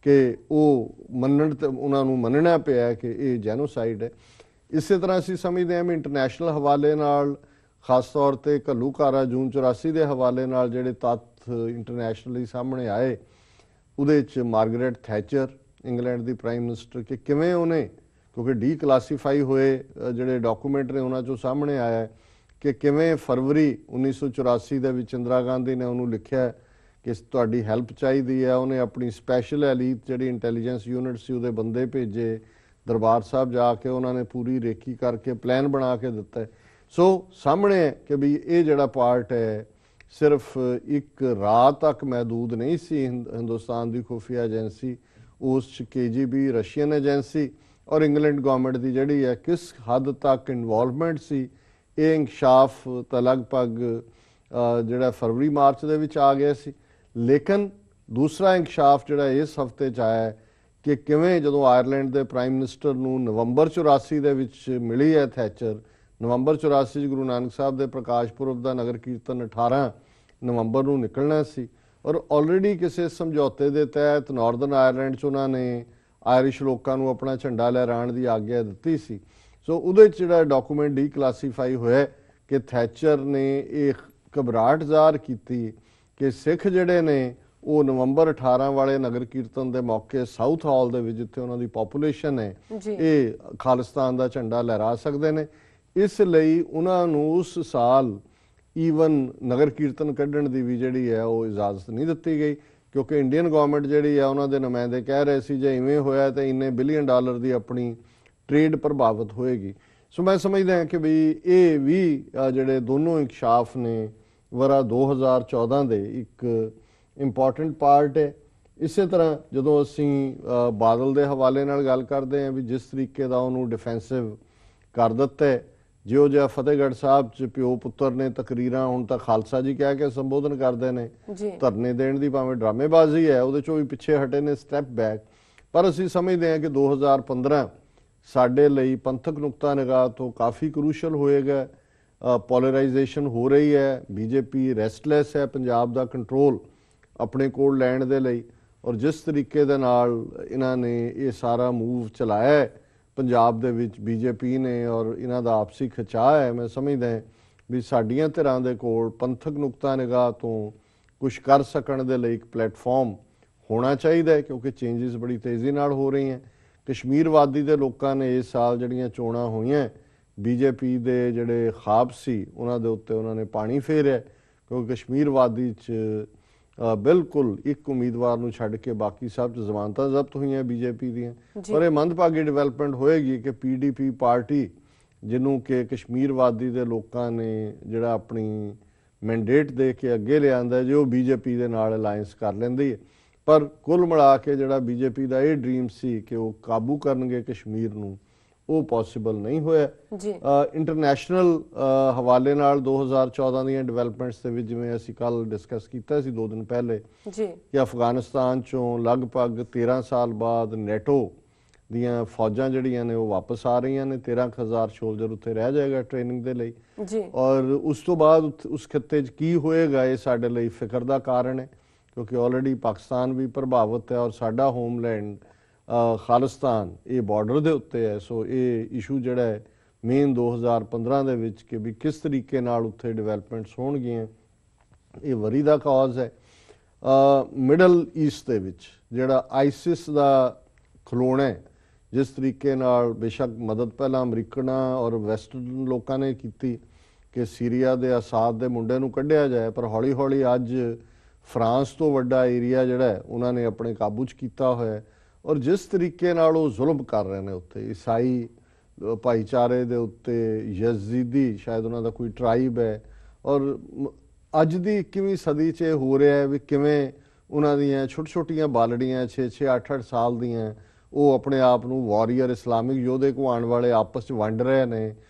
ਕਿ ਉਹ ਉਹਨਾਂ ਨੂੰ ਮੰਨਣਾ ਪਿਆ ਕਿ ਇਹ ਜੈਨੋਸਾਈਡ ਹੈ। ਇਸੇ ਤਰ੍ਹਾਂ ਅਸੀਂ ਸਮਝਦੇ ਹਾਂ ਵੀ ਇੰਟਰਨੈਸ਼ਨਲ ਹਵਾਲੇ ਨਾਲ, ਖਾਸ ਤੌਰ ਤੇ ਘੱਲੂਘਾਰਾ ਜੂਨ 84 ਦੇ ਹਵਾਲੇ ਨਾਲ ਜਿਹੜੇ ਤੱਥ ਇੰਟਰਨੈਸ਼ਨਲੀ ਸਾਹਮਣੇ ਆਏ, ਉਹਦੇ 'ਚ ਮਾਰਗਰੇਟ ਥੈਚਰ ਇੰਗਲੈਂਡ ਦੀ ਪ੍ਰਾਈਮ ਮਿਨਿਸਟਰ, ਕਿ ਕਿਵੇਂ ਉਹਨੇ, ਕਿਉਂਕਿ ਡੀਕਲਾਸੀਫਾਈ ਹੋਏ ਜਿਹੜੇ ਡਾਕੂਮੈਂਟ ਨੇ ਉਹਨਾਂ 'ਚੋਂ ਸਾਹਮਣੇ ਆਇਆ ਕਿ ਕਿਵੇਂ ਫਰਵਰੀ 1984 ਦੇ ਵਿੱਚ ਇੰਦਰਾ ਗਾਂਧੀ ਨੇ ਉਹਨੂੰ ਲਿਖਿਆ ਕਿ ਤੁਹਾਡੀ ਹੈਲਪ ਚਾਹੀਦੀ ਹੈ। ਉਹਨੇ ਆਪਣੀ ਸਪੈਸ਼ਲ ਐਲੀਟ ਜਿਹੜੀ ਇੰਟੈਲੀਜੈਂਸ ਯੂਨਿਟ ਸੀ ਉਹਦੇ ਬੰਦੇ ਭੇਜੇ, ਦਰਬਾਰ ਸਾਹਿਬ ਜਾ ਕੇ ਉਹਨਾਂ ਨੇ ਪੂਰੀ ਰੇਕੀ ਕਰਕੇ ਪਲਾਨ ਬਣਾ ਕੇ ਦਿੱਤਾ। ਸੋ ਸਾਹਮਣੇ ਹੈ ਕਿ ਵੀ ਇਹ ਜਿਹੜਾ ਪਾਰਟ ਹੈ ਸਿਰਫ ਇੱਕ ਰਾਤ ਤੱਕ ਮਹਿਦੂਦ ਨਹੀਂ ਸੀ। ਹਿੰਦੁਸਤਾਨ ਦੀ ਖੁਫੀਆ ਏਜੰਸੀ, ਉਸ 'ਚ KGB ਰਸ਼ੀਅਨ ਏਜੰਸੀ ਔਰ ਇੰਗਲੈਂਡ ਗਵਰਨਮੈਂਟ ਦੀ ਜਿਹੜੀ ਹੈ ਕਿਸ ਹੱਦ ਤੱਕ ਇਨਵੋਲਵਮੈਂਟ ਸੀ, ਇਹ ਇੰਕਸ਼ਾਫ ਤਾਂ ਲਗਭਗ ਜਿਹੜਾ ਫਰਵਰੀ ਮਾਰਚ ਦੇ ਵਿੱਚ ਆ ਗਿਆ ਸੀ। ਲੇਕਿਨ ਦੂਸਰਾ ਇੰਕਸ਼ਾਫ ਜਿਹੜਾ ਇਸ ਹਫਤੇ 'ਚ ਆਇਆ ਕਿ ਕਿਵੇਂ ਜਦੋਂ ਆਇਰਲੈਂਡ ਦੇ ਪ੍ਰਾਈਮ ਮਿਨਿਸਟਰ ਨੂੰ ਨਵੰਬਰ 84 ਦੇ ਵਿੱਚ ਮਿਲੀ ਹੈ ਥੈਚਰ, ਨਵੰਬਰ 84 'ਚ ਗੁਰੂ ਨਾਨਕ ਸਾਹਿਬ ਦੇ ਪ੍ਰਕਾਸ਼ ਪੁਰਬ ਦਾ ਨਗਰ ਕੀਰਤਨ 18 ਨਵੰਬਰ ਨੂੰ ਨਿਕਲਣਾ ਸੀ, ਔਰ ਆਲਰੇਡੀ ਕਿਸੇ ਸਮਝੌਤੇ ਦੇ ਤਹਿਤ ਨਾਰਦਰਨ ਆਇਰਲੈਂਡ 'ਚ ਉਹਨਾਂ ਨੇ ਆਇਰਿਸ਼ ਲੋਕਾਂ ਨੂੰ ਆਪਣਾ ਝੰਡਾ ਲਹਿਰਾਉਣ ਦੀ ਆਗਿਆ ਦਿੱਤੀ ਸੀ। ਸੋ ਉਹਦੇ 'ਚ ਜਿਹੜਾ ਡਾਕੂਮੈਂਟ ਡੀਕਲਾਸੀਫਾਈ ਹੋਇਆ ਕਿ ਥੈਚਰ ਨੇ ਇਹ ਘਬਰਾਹਟ ਜ਼ਾਹਰ ਕੀਤੀ ਕਿ ਸਿੱਖ ਜਿਹੜੇ ਨੇ ਉਹ ਨਵੰਬਰ 18 ਵਾਲੇ ਨਗਰ ਕੀਰਤਨ ਦੇ ਮੌਕੇ ਸਾਊਥ ਹਾਲ ਦੇ ਵਿੱਚ, ਜਿੱਥੇ ਉਹਨਾਂ ਦੀ ਪੋਪੂਲੇਸ਼ਨ ਹੈ, ਇਹ ਖਾਲਿਸਤਾਨ ਦਾ ਝੰਡਾ ਲਹਿਰਾ ਸਕਦੇ ਨੇ। ਇਸ ਲਈ ਉਹਨਾਂ ਨੂੰ ਉਸ ਸਾਲ ਈਵਨ ਨਗਰ ਕੀਰਤਨ ਕੱਢਣ ਦੀ ਵੀ ਜਿਹੜੀ ਹੈ ਉਹ ਇਜਾਜ਼ਤ ਨਹੀਂ ਦਿੱਤੀ ਗਈ, ਕਿਉਂਕਿ ਇੰਡੀਅਨ ਗਵਰਨਮੈਂਟ ਜਿਹੜੀ ਹੈ ਉਹਨਾਂ ਦੇ ਨੁਮਾਇੰਦੇ ਕਹਿ ਰਹੇ ਸੀ ਜੇ ਇਵੇਂ ਹੋਇਆ ਤਾਂ ਇੰਨੇ ਬਿਲੀਅਨ ਡਾਲਰ ਦੀ ਆਪਣੀ ਟ੍ਰੇਡ ਪ੍ਰਭਾਵਿਤ ਹੋਏਗੀ। ਸੋ ਮੈਂ ਸਮਝਦਾ ਹਾਂ ਕਿ ਵੀ ਇਹ ਵੀ ਜਿਹੜੇ ਦੋਨੋਂ ਇਨਕਸ਼ਾਫ ਨੇ ਵਰਾ 2014 ਦੇ ਇੱਕ ਇੰਪੋਰਟੈਂਟ ਪਾਰਟ ਹੈ। ਇਸੇ ਤਰ੍ਹਾਂ ਜਦੋਂ ਅਸੀਂ ਬਾਦਲ ਦੇ ਹਵਾਲੇ ਨਾਲ ਗੱਲ ਕਰਦੇ ਹਾਂ ਵੀ ਜਿਸ ਤਰੀਕੇ ਦਾ ਉਹਨੂੰ ਡਿਫੈਂਸਿਵ ਕਰ ਦਿੱਤਾ ਹੈ, ਜਿਹੋ ਜਿਹਾ ਫਤਿਹਗੜ੍ਹ ਸਾਹਿਬ 'ਚ ਪਿਓ ਪੁੱਤਰ ਨੇ ਤਕਰੀਰਾਂ ਹੁਣ ਤਾਂ ਖਾਲਸਾ ਜੀ ਕਹਿ ਕੇ ਸੰਬੋਧਨ ਕਰਦੇ ਨੇ, ਧਰਨੇ ਦੇਣ ਦੀ ਭਾਵੇਂ ਡਰਾਮੇਬਾਜ਼ੀ ਹੈ ਉਹਦੇ 'ਚੋਂ ਵੀ ਪਿੱਛੇ ਹਟੇ ਨੇ, ਸਟੈਪ ਬੈਕ। ਪਰ ਅਸੀਂ ਸਮਝਦੇ ਹਾਂ ਕਿ 2015 ਸਾਡੇ ਲਈ ਪੰਥਕ ਨੁਕਤਾ ਨਿਗਾਹ ਤੋਂ ਕਾਫੀ ਕਰੂਸ਼ਲ ਹੋਏਗਾ। ਪੋਲਰਾਈਜੇਸ਼ਨ ਹੋ ਰਹੀ ਹੈ, ਬੀਜੇਪੀ ਰੈਸਟਲੈਸ ਹੈ ਪੰਜਾਬ ਦਾ ਕੰਟਰੋਲ ਆਪਣੇ ਕੋਲ ਲੈਣ ਦੇ ਲਈ, ਔਰ ਜਿਸ ਤਰੀਕੇ ਦੇ ਨਾਲ ਇਹਨਾਂ ਨੇ ਇਹ ਸਾਰਾ ਮੂਵ ਚਲਾਇਆ ਹੈ ਪੰਜਾਬ ਦੇ ਵਿੱਚ ਬੀਜੇਪੀ ਨੇ ਔਰ ਇਹਨਾਂ ਦਾ ਆਪਸੀ ਖਿਚਾਅ ਹੈ, ਮੈਂ ਸਮਝਦਾ ਵੀ ਸਾਡੀਆਂ ਧਿਰਾਂ ਦੇ ਕੋਲ ਪੰਥਕ ਨੁਕਤਾ ਨਿਗਾਹ ਤੋਂ ਕੁਝ ਕਰ ਸਕਣ ਦੇ ਲਈ ਇੱਕ ਪਲੇਟਫਾਰਮ ਹੋਣਾ ਚਾਹੀਦਾ ਹੈ, ਕਿਉਂਕਿ ਚੇਂਜਸ ਬੜੀ ਤੇਜ਼ੀ ਨਾਲ ਹੋ ਰਹੀਆਂ। ਕਸ਼ਮੀਰ ਵਾਦੀ ਦੇ ਲੋਕਾਂ ਨੇ ਇਸ ਸਾਲ ਜਿਹੜੀਆਂ ਚੋਣਾਂ ਹੋਈਆਂ ਬੀਜੇਪੀ ਦੇ ਜਿਹੜੇ ਖਾਬ ਸੀ ਉਹਨਾਂ ਦੇ ਉੱਤੇ ਉਹਨਾਂ ਨੇ ਪਾਣੀ ਫੇਰਿਆ, ਕਿਉਂਕਿ ਕਸ਼ਮੀਰ ਵਾਦੀ 'ਚ ਬਿਲਕੁਲ ਇੱਕ ਉਮੀਦਵਾਰ ਨੂੰ ਛੱਡ ਕੇ ਬਾਕੀ ਸਭ 'ਚ ਜ਼ਮਾਨਤਾਂ ਜ਼ਬਤ ਹੋਈਆਂ ਬੀਜੇਪੀ ਦੀਆਂ। ਪਰ ਇਹ ਮੰਦਭਾਗੀ ਡਿਵੈਲਪਮੈਂਟ ਹੋਏਗੀ ਕਿ ਪੀਡੀਪੀ ਪਾਰਟੀ ਜਿਹਨੂੰ ਕਿ ਕਸ਼ਮੀਰ ਵਾਦੀ ਦੇ ਲੋਕਾਂ ਨੇ ਜਿਹੜਾ ਆਪਣੀ ਮੈਂਡੇਟ ਦੇ ਕੇ ਅੱਗੇ ਲਿਆਂਦਾ ਜੇ ਉਹ ਬੀਜੇਪੀ ਦੇ ਨਾਲ ਅਲਾਈਅੰਸ ਕਰ ਲੈਂਦੀ ਹੈ। ਪਰ ਕੁੱਲ ਮਿਲਾ ਕੇ ਜਿਹੜਾ ਬੀਜੇਪੀ ਦਾ ਇਹ ਡ੍ਰੀਮ ਸੀ ਕਿ ਉਹ ਕਾਬੂ ਕਰਨਗੇ ਕਸ਼ਮੀਰ ਨੂੰ, ਉਹ ਪੋਸੀਬਲ ਨਹੀਂ ਹੋਇਆ। ਇੰਟਰਨੈਸ਼ਨਲ ਹਵਾਲੇ ਨਾਲ 2014 ਦੀਆਂ ਡਿਵੈਲਪਮੈਂਟਸ ਦੇ ਵਿੱਚ ਜਿਵੇਂ ਅਸੀਂ ਕੱਲ ਡਿਸਕਸ ਕੀਤਾ ਸੀ 2 ਦਿਨ ਪਹਿਲੇ ਕਿ ਅਫਗਾਨਿਸਤਾਨ ਚੋਂ ਲਗਭਗ 13 ਸਾਲ ਬਾਅਦ ਨੈਟੋ ਦੀਆਂ ਫੌਜਾਂ ਜਿਹੜੀਆਂ ਨੇ ਉਹ ਵਾਪਸ ਆ ਰਹੀਆਂ ਨੇ, 13,000 ਸੋਲਜਰ ਉੱਥੇ ਰਹਿ ਜਾਏਗਾ ਟ੍ਰੇਨਿੰਗ ਦੇ ਲਈ, ਔਰ ਉਸ ਤੋਂ ਬਾਅਦ ਉਸ ਖਿੱਤੇ 'ਚ ਕੀ ਹੋਏਗਾ ਇਹ ਸਾਡੇ ਲਈ ਫਿਕਰ ਦਾ ਕਾਰਨ ਹੈ, ਕਿਉਂਕਿ ਆਲਰੇਡੀ ਪਾਕਿਸਤਾਨ ਵੀ ਪ੍ਰਭਾਵਿਤ ਹੈ ਔਰ ਸਾਡਾ ਹੋਮਲੈਂਡ ਖਾਲਿਸਤਾਨ ਇਹ ਬਾਰਡਰ ਦੇ ਉੱਤੇ ਹੈ। ਸੋ ਇਹ ਇਸ਼ੂ ਜਿਹੜਾ ਹੈ ਮੇਨ 2015 ਦੇ ਵਿੱਚ ਕਿ ਵੀ ਕਿਸ ਤਰੀਕੇ ਨਾਲ ਉੱਥੇ ਡਿਵੈਲਪਮੈਂਟਸ ਹੋਣਗੀਆਂ, ਇਹ ਵਰੀ ਦਾ ਕਾਜ਼ ਹੈ। ਮਿਡਲ ਈਸਟ ਦੇ ਵਿੱਚ ਜਿਹੜਾ ਆਈਸਿਸ ਦਾ ਖਲੋਣਾ ਹੈ, ਜਿਸ ਤਰੀਕੇ ਨਾਲ ਬੇਸ਼ੱਕ ਮਦਦ ਪਹਿਲਾਂ ਅਮਰੀਕਨਾਂ ਔਰ ਵੈਸਟਰਨ ਲੋਕਾਂ ਨੇ ਕੀਤੀ ਕਿ ਸੀਰੀਆ ਦੇ ਅਸਾਦ ਦੇ ਮੁੰਡੇ ਨੂੰ ਕੱਢਿਆ ਜਾਏ, ਪਰ ਹੌਲੀ ਹੌਲੀ ਅੱਜ ਫਰਾਂਸ ਤੋਂ ਵੱਡਾ ਏਰੀਆ ਜਿਹੜਾ ਹੈ ਉਹਨਾਂ ਨੇ ਆਪਣੇ ਕਾਬੂ 'ਚ ਕੀਤਾ ਹੋਇਆ, ਔਰ ਜਿਸ ਤਰੀਕੇ ਨਾਲ ਉਹ ਜ਼ੁਲਮ ਕਰ ਰਹੇ ਨੇ ਉੱਥੇ ਈਸਾਈ ਭਾਈਚਾਰੇ ਦੇ ਉੱਤੇ, ਯਜ਼ੀਦੀ ਸ਼ਾਇਦ ਉਹਨਾਂ ਦਾ ਕੋਈ ਟਰਾਈਬ ਹੈ, ਔਰ ਅੱਜ ਦੀ 21ਵੀਂ ਸਦੀ 'ਚ ਇਹ ਹੋ ਰਿਹਾ ਹੈ ਵੀ ਕਿਵੇਂ ਉਹਨਾਂ ਦੀਆਂ ਛੋਟੀਆਂ ਬਾਲੜੀਆਂ 6-6 8-8 ਸਾਲ ਦੀਆਂ ਉਹ ਆਪਣੇ ਆਪ ਨੂੰ ਵਾਰੀਅਰ ਇਸਲਾਮਿਕ ਯੋਧੇ ਕਹਾਉਣ ਵਾਲੇ ਆਪਸ 'ਚ ਵੰਡ ਰਹੇ ਨੇ,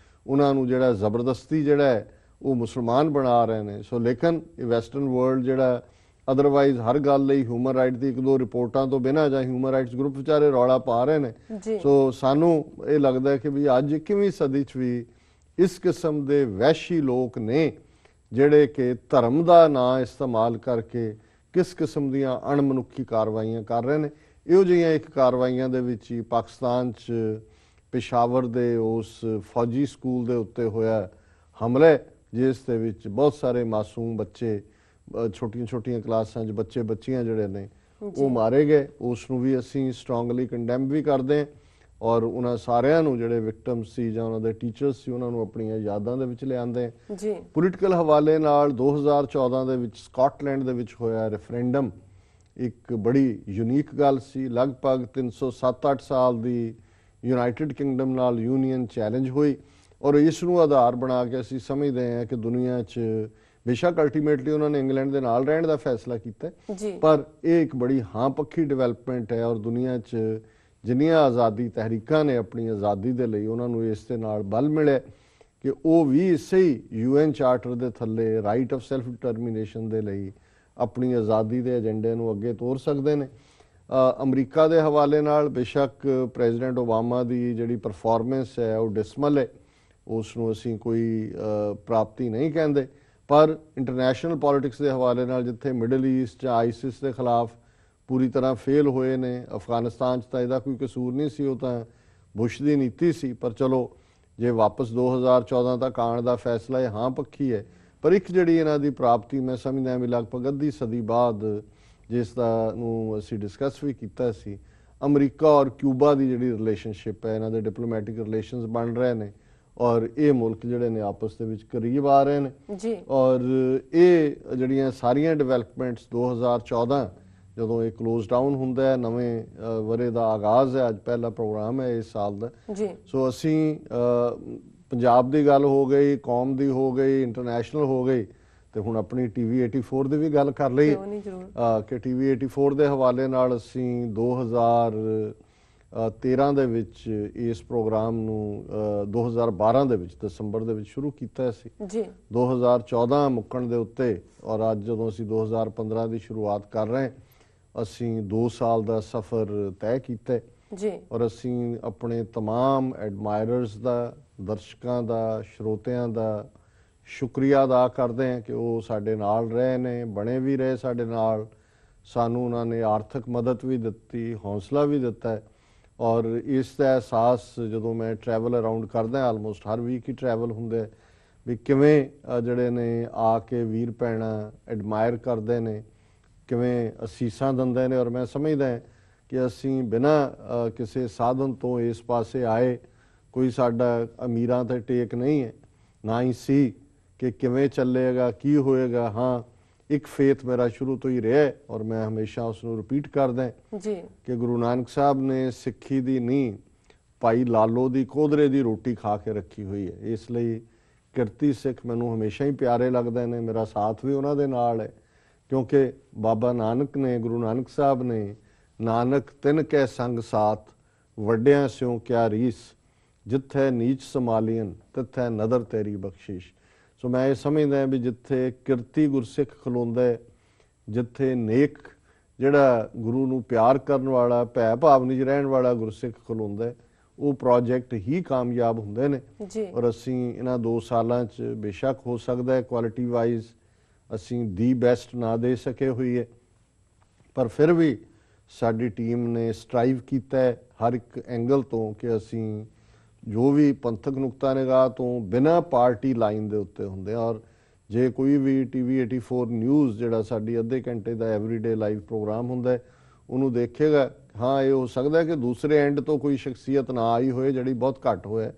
ਉਹਨਾਂ ਨੂੰ ਜਿਹੜਾ ਜ਼ਬਰਦਸਤੀ ਜਿਹੜਾ ਹੈ ਉਹ ਮੁਸਲਮਾਨ ਬਣਾ ਰਹੇ ਨੇ। ਸੋ ਲੇਕਿਨ ਇਹ ਵੈਸਟਰਨ ਵਰਲਡ ਜਿਹੜਾ ਅਦਰਵਾਈਜ਼ ਹਰ ਗੱਲ ਲਈ ਹਿਊਮਨ ਰਾਈਟ ਦੀ 1-2 ਰਿਪੋਰਟਾਂ ਤੋਂ ਬਿਨਾਂ ਜਾਂ ਹਿਊਮਨ ਰਾਈਟਸ ਗਰੁੱਪ ਵਿਚਾਰੇ ਰੌਲਾ ਪਾ ਰਹੇ ਨੇ। ਸੋ ਸਾਨੂੰ ਇਹ ਲੱਗਦਾ ਹੈ ਕਿ ਵੀ ਅੱਜ 21ਵੀਂ ਸਦੀ 'ਚ ਵੀ ਇਸ ਕਿਸਮ ਦੇ ਵਹਿਸ਼ੀ ਲੋਕ ਨੇ ਜਿਹੜੇ ਕਿ ਧਰਮ ਦਾ ਨਾਂ ਇਸਤੇਮਾਲ ਕਰਕੇ ਕਿਸ ਕਿਸਮ ਦੀਆਂ ਅਣਮਨੁੱਖੀ ਕਾਰਵਾਈਆਂ ਕਰ ਰਹੇ ਨੇ। ਇਹੋ ਜਿਹੀਆਂ ਇੱਕ ਕਾਰਵਾਈਆਂ ਦੇ ਵਿੱਚ ਹੀ ਪਾਕਿਸਤਾਨ 'ਚ ਪਿਸ਼ਾਵਰ ਦੇ ਉਸ ਫੌਜੀ ਸਕੂਲ ਦੇ ਉੱਤੇ ਹੋਇਆ ਹਮਲਾ, ਜਿਸ ਦੇ ਵਿੱਚ ਬਹੁਤ ਸਾਰੇ ਮਾਸੂਮ ਬੱਚੇ ਛੋਟੀਆਂ ਕਲਾਸਾਂ 'ਚ ਬੱਚੇ ਬੱਚੀਆਂ ਜਿਹੜੇ ਨੇ ਉਹ ਮਾਰੇ ਗਏ। ਉਸ ਨੂੰ ਵੀ ਅਸੀਂ ਸਟਰੋਂਗਲੀ ਕੰਡੈਮ ਵੀ ਕਰਦੇ ਹਾਂ ਔਰ ਉਹਨਾਂ ਸਾਰਿਆਂ ਨੂੰ ਜਿਹੜੇ ਵਿਕਟਮਸ ਸੀ ਜਾਂ ਉਹਨਾਂ ਦੇ ਟੀਚਰਸ ਸੀ ਉਹਨਾਂ ਨੂੰ ਆਪਣੀਆਂ ਯਾਦਾਂ ਦੇ ਵਿੱਚ ਲਿਆਂਦੇ ਹਾਂ। ਪੋਲੀਟੀਕਲ ਹਵਾਲੇ ਨਾਲ 2014 ਦੇ ਵਿੱਚ ਸਕਾਟਲੈਂਡ ਦੇ ਵਿੱਚ ਹੋਇਆ ਰੈਫਰੈਂਡਮ ਇੱਕ ਬੜੀ ਯੂਨੀਕ ਗੱਲ ਸੀ। ਲਗਭਗ 307-8 ਸਾਲ ਦੀ ਯੂਨਾਈਟਿਡ ਕਿੰਗਡਮ ਨਾਲ ਯੂਨੀਅਨ ਚੈਲੰਜ ਹੋਈ ਔਰ ਇਸ ਨੂੰ ਆਧਾਰ ਬਣਾ ਕੇ ਅਸੀਂ ਸਮਝਦੇ ਹਾਂ ਕਿ ਦੁਨੀਆ 'ਚ ਬੇਸ਼ੱਕ ਅਲਟੀਮੇਟਲੀ ਉਹਨਾਂ ਨੇ ਇੰਗਲੈਂਡ ਦੇ ਨਾਲ ਰਹਿਣ ਦਾ ਫੈਸਲਾ ਕੀਤਾ, ਪਰ ਇਹ ਇੱਕ ਬੜੀ ਹਾਂ ਪੱਖੀ ਡਿਵੈਲਪਮੈਂਟ ਹੈ ਔਰ ਦੁਨੀਆ 'ਚ ਜਿੰਨੀਆਂ ਆਜ਼ਾਦੀ ਤਹਿਰੀਕਾਂ ਨੇ ਆਪਣੀ ਆਜ਼ਾਦੀ ਦੇ ਲਈ ਉਹਨਾਂ ਨੂੰ ਇਸ ਦੇ ਨਾਲ ਬਲ ਮਿਲਿਆ ਕਿ ਉਹ ਵੀ ਇਸੇ ਹੀ UN ਚਾਰਟਰ ਦੇ ਥੱਲੇ ਰਾਈਟ ਆਫ ਸੈਲਫ ਡਿਟਰਮੀਨੇਸ਼ਨ ਦੇ ਲਈ ਆਪਣੀ ਆਜ਼ਾਦੀ ਦੇ ਏਜੰਡੇ ਨੂੰ ਅੱਗੇ ਤੋਰ ਸਕਦੇ ਨੇ। ਅਮਰੀਕਾ ਦੇ ਹਵਾਲੇ ਨਾਲ ਬੇਸ਼ੱਕ ਪ੍ਰੈਜ਼ੀਡੈਂਟ ਓਬਾਮਾ ਦੀ ਜਿਹੜੀ ਪਰਫਾਰਮੈਂਸ ਹੈ ਉਹ ਡਿਸਮਲ ਹੈ, ਉਸ ਨੂੰ ਅਸੀਂ ਕੋਈ ਪ੍ਰਾਪਤੀ ਨਹੀਂ ਕਹਿੰਦੇ, ਪਰ ਇੰਟਰਨੈਸ਼ਨਲ ਪੋਲਿਟਿਕਸ ਦੇ ਹਵਾਲੇ ਨਾਲ ਜਿੱਥੇ ਮਿਡਲ ਈਸਟ ਜਾਂ ਆਈਸਿਸ ਦੇ ਖਿਲਾਫ ਪੂਰੀ ਤਰ੍ਹਾਂ ਫੇਲ ਹੋਏ ਨੇ, ਅਫਗਾਨਿਸਤਾਨ 'ਚ ਤਾਂ ਇਹਦਾ ਕੋਈ ਕਸੂਰ ਨਹੀਂ ਸੀ, ਉਹ ਤਾਂ ਬੁਸ਼ ਦੀ ਨੀਤੀ ਸੀ, ਪਰ ਚਲੋ ਜੇ ਵਾਪਸ 2014 ਤੱਕ ਆਉਣ ਦਾ ਫੈਸਲਾ ਇਹ ਹਾਂ ਪੱਖੀ ਹੈ। ਪਰ ਇੱਕ ਜਿਹੜੀ ਇਹਨਾਂ ਦੀ ਪ੍ਰਾਪਤੀ ਮੈਂ ਸਮਝਦਾ ਵੀ ਲਗਭਗ ਅੱਧੀ ਸਦੀ ਬਾਅਦ ਜਿਸ ਦਾ ਨੂੰ ਅਸੀਂ ਡਿਸਕਸ ਵੀ ਕੀਤਾ ਸੀ, ਅਮਰੀਕਾ ਔਰ ਕਿਊਬਾ ਦੀ ਜਿਹੜੀ ਰਿਲੇਸ਼ਨਸ਼ਿਪ ਹੈ, ਇਹਨਾਂ ਦੇ ਡਿਪਲੋਮੈਟਿਕ ਰਿਲੇਸ਼ਨਸ ਬਣ ਰਹੇ ਨੇ ਔਰ ਇਹ ਮੁਲਕ ਜਿਹੜੇ ਨੇ ਆਪਸ ਦੇ ਵਿੱਚ ਕਰੀਬ ਆ ਰਹੇ ਨੇ ਜੀ। ਔਰ ਇਹ ਜਿਹੜੀਆਂ ਸਾਰੀਆਂ ਡਿਵੈਲਪਮੈਂਟਸ 2014 ਜਦੋਂ ਇਹ ਕਲੋਜ਼ ਡਾਊਨ ਹੁੰਦਾ ਹੈ, ਨਵੇਂ ਵਰੇ ਦਾ ਆਗਾਜ਼ ਹੈ, ਅੱਜ ਪਹਿਲਾ ਪ੍ਰੋਗਰਾਮ ਹੈ ਇਸ ਸਾਲ ਦਾ ਜੀ। ਸੋ ਅਸੀਂ ਪੰਜਾਬ ਦੀ ਗੱਲ ਹੋ ਗਈ, ਕੌਮ ਦੀ ਹੋ ਗਈ, ਇੰਟਰਨੈਸ਼ਨਲ ਹੋ ਗਈ, ਤੇ ਹੁਣ ਆਪਣੀ ਟੀਵੀ 84 ਦੀ ਵੀ ਗੱਲ ਕਰ ਲਈ ਕਿ ਟੀਵੀ 84 ਦੇ ਹਵਾਲੇ ਨਾਲ ਅਸੀਂ 2013 ਦੇ ਵਿੱਚ ਇਸ ਪ੍ਰੋਗਰਾਮ ਨੂੰ 2012 ਦੇ ਵਿੱਚ ਦਸੰਬਰ ਦੇ ਵਿੱਚ ਸ਼ੁਰੂ ਕੀਤਾ ਸੀ ਜੀ। 2014 ਮੁੱਕਣ ਦੇ ਉੱਤੇ ਔਰ ਅੱਜ ਜਦੋਂ ਅਸੀਂ 2015 ਦੀ ਸ਼ੁਰੂਆਤ ਕਰ ਰਹੇ ਅਸੀਂ 2 ਸਾਲ ਦਾ ਸਫ਼ਰ ਤੈਅ ਕੀਤਾ ਜੀ। ਔਰ ਅਸੀਂ ਆਪਣੇ तमाम ਐਡਮਾਇਰਰਸ ਦਾ, ਦਰਸ਼ਕਾਂ ਦਾ, ਸਰੋਤਿਆਂ ਦਾ ਸ਼ੁਕਰੀਆ ਅਦਾ ਕਰਦੇ ਹਾਂ ਕਿ ਉਹ ਸਾਡੇ ਨਾਲ ਰਹੇ ਨੇ, ਬਣੇ ਵੀ ਰਹੇ ਸਾਡੇ ਨਾਲ, ਸਾਨੂੰ ਉਹਨਾਂ ਨੇ ਆਰਥਿਕ ਮਦਦ ਵੀ ਦਿੱਤੀ, ਹੌਸਲਾ ਵੀ ਦਿੱਤਾ ਹੈ। ਔਰ ਇਸ ਦਾ ਅਹਿਸਾਸ ਜਦੋਂ ਮੈਂ ਟਰੈਵਲ ਅਰਾਊਂਡ ਕਰਦਾ ਆਲਮੋਸਟ ਹਰ ਵੀਕ ਹੀ ਟਰੈਵਲ ਹੁੰਦਾ ਵੀ ਕਿਵੇਂ ਜਿਹੜੇ ਨੇ ਆ ਕੇ ਵੀਰ ਭੈਣਾਂ ਐਡਮਾਇਰ ਕਰਦੇ ਨੇ, ਕਿਵੇਂ ਅਸੀਸਾਂ ਦਿੰਦੇ ਨੇ। ਔਰ ਮੈਂ ਸਮਝਦਾ ਕਿ ਅਸੀਂ ਬਿਨਾਂ ਕਿਸੇ ਸਾਧਨ ਤੋਂ ਇਸ ਪਾਸੇ ਆਏ, ਕੋਈ ਸਾਡਾ ਅਮੀਰਾਂ ਤੇ ਟੇਕ ਨਹੀਂ ਹੈ, ਨਾ ਹੀ ਸੀ ਕਿ ਕਿਵੇਂ ਚੱਲੇਗਾ, ਕੀ ਹੋਏਗਾ। ਹਾਂ, ਇੱਕ ਫੇਥ ਮੇਰਾ ਸ਼ੁਰੂ ਤੋਂ ਹੀ ਰਿਹਾ ਔਰ ਮੈਂ ਹਮੇਸ਼ਾ ਉਸ ਨੂੰ ਰਿਪੀਟ ਕਰਦਾ ਜੀ ਕਿ ਗੁਰੂ ਨਾਨਕ ਸਾਹਿਬ ਨੇ ਸਿੱਖੀ ਦੀ ਨੀਂਹ ਭਾਈ ਲਾਲੋ ਦੀ ਕੋਧਰੇ ਦੀ ਰੋਟੀ ਖਾ ਕੇ ਰੱਖੀ ਹੋਈ ਹੈ। ਇਸ ਲਈ ਕਿਰਤੀ ਸਿੱਖ ਮੈਨੂੰ ਹਮੇਸ਼ਾ ਹੀ ਪਿਆਰੇ ਲੱਗਦੇ ਨੇ, ਮੇਰਾ ਸਾਥ ਵੀ ਉਹਨਾਂ ਦੇ ਨਾਲ ਹੈ, ਕਿਉਂਕਿ ਬਾਬਾ ਨਾਨਕ ਨੇ, ਗੁਰੂ ਨਾਨਕ ਸਾਹਿਬ ਨੇ, ਨਾਨਕ ਤਿਨ ਕੈ ਸੰਗ ਸਾਥ ਵੱਡਿਆਂ ਸਿਉ ਕਿਆ ਰੀਸ, ਜਿੱਥੇ ਨੀਚ ਸੰਭਾਲੀਨ ਤਿੱਥੇ ਨਦਰ ਤੇਰੀ ਬਖਸ਼ਿਸ਼। ਸੋ ਮੈਂ ਇਹ ਸਮਝਦਾ ਵੀ ਜਿੱਥੇ ਕਿਰਤੀ ਗੁਰਸਿੱਖ ਖਲੋਂਦਾ, ਜਿੱਥੇ ਨੇਕ ਜਿਹੜਾ ਗੁਰੂ ਨੂੰ ਪਿਆਰ ਕਰਨ ਵਾਲਾ, ਭੈ ਭਾਵਨੀ 'ਚ ਰਹਿਣ ਵਾਲਾ ਗੁਰਸਿੱਖ ਖਲੋਂਦਾ, ਉਹ ਪ੍ਰੋਜੈਕਟ ਹੀ ਕਾਮਯਾਬ ਹੁੰਦੇ ਨੇ। ਔਰ ਅਸੀਂ ਇਹਨਾਂ 2 ਸਾਲਾਂ 'ਚ ਬੇਸ਼ੱਕ ਹੋ ਸਕਦਾ ਹੈ ਕੁਆਲਿਟੀ ਵਾਈਜ਼ ਅਸੀਂ ਦੀ ਬੈਸਟ ਨਾ ਦੇ ਸਕੇ ਹੋਈ ਹੈ, ਪਰ ਫਿਰ ਵੀ ਸਾਡੀ ਟੀਮ ਨੇ ਸਟਰਾਈਵ ਕੀਤਾ ਹੈ ਹਰ ਇੱਕ ਐਂਗਲ ਤੋਂ ਕਿ ਅਸੀਂ ਜੋ ਵੀ ਪੰਥਕ ਨੁਕਤਾ ਨਿਗਾਹ ਤੋਂ ਬਿਨਾਂ ਪਾਰਟੀ ਲਾਈਨ ਦੇ ਉੱਤੇ ਹੁੰਦੇ। ਔਰ ਜੇ ਕੋਈ ਵੀ ਟੀਵੀ 84 ਨਿਊਜ਼ ਜਿਹੜਾ ਸਾਡੀ ਅੱਧੇ ਘੰਟੇ ਦਾ ਐਵਰੀਡੇ ਲਾਈਵ ਪ੍ਰੋਗਰਾਮ ਹੁੰਦਾ ਉਹਨੂੰ ਦੇਖੇਗਾ, ਹਾਂ ਇਹ ਹੋ ਸਕਦਾ ਕਿ ਦੂਸਰੇ ਐਂਡ ਤੋਂ ਕੋਈ ਸ਼ਖਸੀਅਤ ਨਾ ਆਈ ਹੋਏ, ਜਿਹੜੀ ਬਹੁਤ ਘੱਟ ਹੋਇਆ,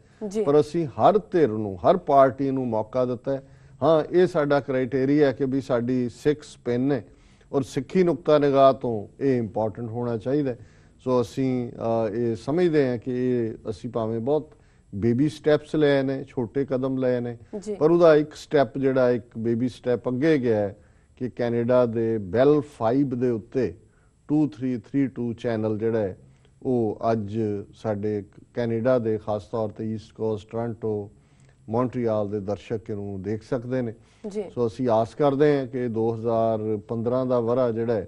ਪਰ ਅਸੀਂ ਹਰ ਧਿਰ ਨੂੰ, ਹਰ ਪਾਰਟੀ ਨੂੰ ਮੌਕਾ ਦਿੱਤਾ ਹੈ। ਹਾਂ, ਇਹ ਸਾਡਾ ਕ੍ਰਾਈਟੇਰੀਆ ਹੈ ਕਿ ਵੀ ਸਾਡੀ ਸਿੱਖ ਸਪਿਨ ਹੈ ਔਰ ਸਿੱਖੀ ਨੁਕਤਾ ਨਿਗਾਹ ਤੋਂ ਇਹ ਇੰਪੋਰਟੈਂਟ ਹੋਣਾ ਚਾਹੀਦਾ। ਸੋ ਅਸੀਂ ਇਹ ਸਮਝਦੇ ਹਾਂ ਕਿ ਇਹ ਅਸੀਂ ਭਾਵੇਂ ਬਹੁਤ ਬੇਬੀ ਸਟੈਪਸ ਲਏ ਨੇ, ਛੋਟੇ ਕਦਮ ਲਏ ਨੇ, ਪਰ ਉਹਦਾ ਇੱਕ ਸਟੈਪ ਜਿਹੜਾ ਇੱਕ ਬੇਬੀ ਸਟੈਪ ਅੱਗੇ ਗਿਆ ਹੈ ਕਿ ਕੈਨੇਡਾ ਦੇ ਬੈਲ 5 ਦੇ ਉੱਤੇ 2332 ਚੈਨਲ ਜਿਹੜਾ ਹੈ ਉਹ ਅੱਜ ਸਾਡੇ ਕੈਨੇਡਾ ਦੇ ਖਾਸ ਤੌਰ ਤੇ ਈਸਟ ਕੋਸਟ, ਟੋਰਾਂਟੋ, ਮੌਂਟਰੀਆਲ ਦੇ ਦਰਸ਼ਕ ਇਹਨੂੰ ਦੇਖ ਸਕਦੇ ਨੇ। ਸੋ ਅਸੀਂ ਆਸ ਕਰਦੇ ਹਾਂ ਕਿ 2015 ਦਾ ਵਰ੍ਹਾ ਜਿਹੜਾ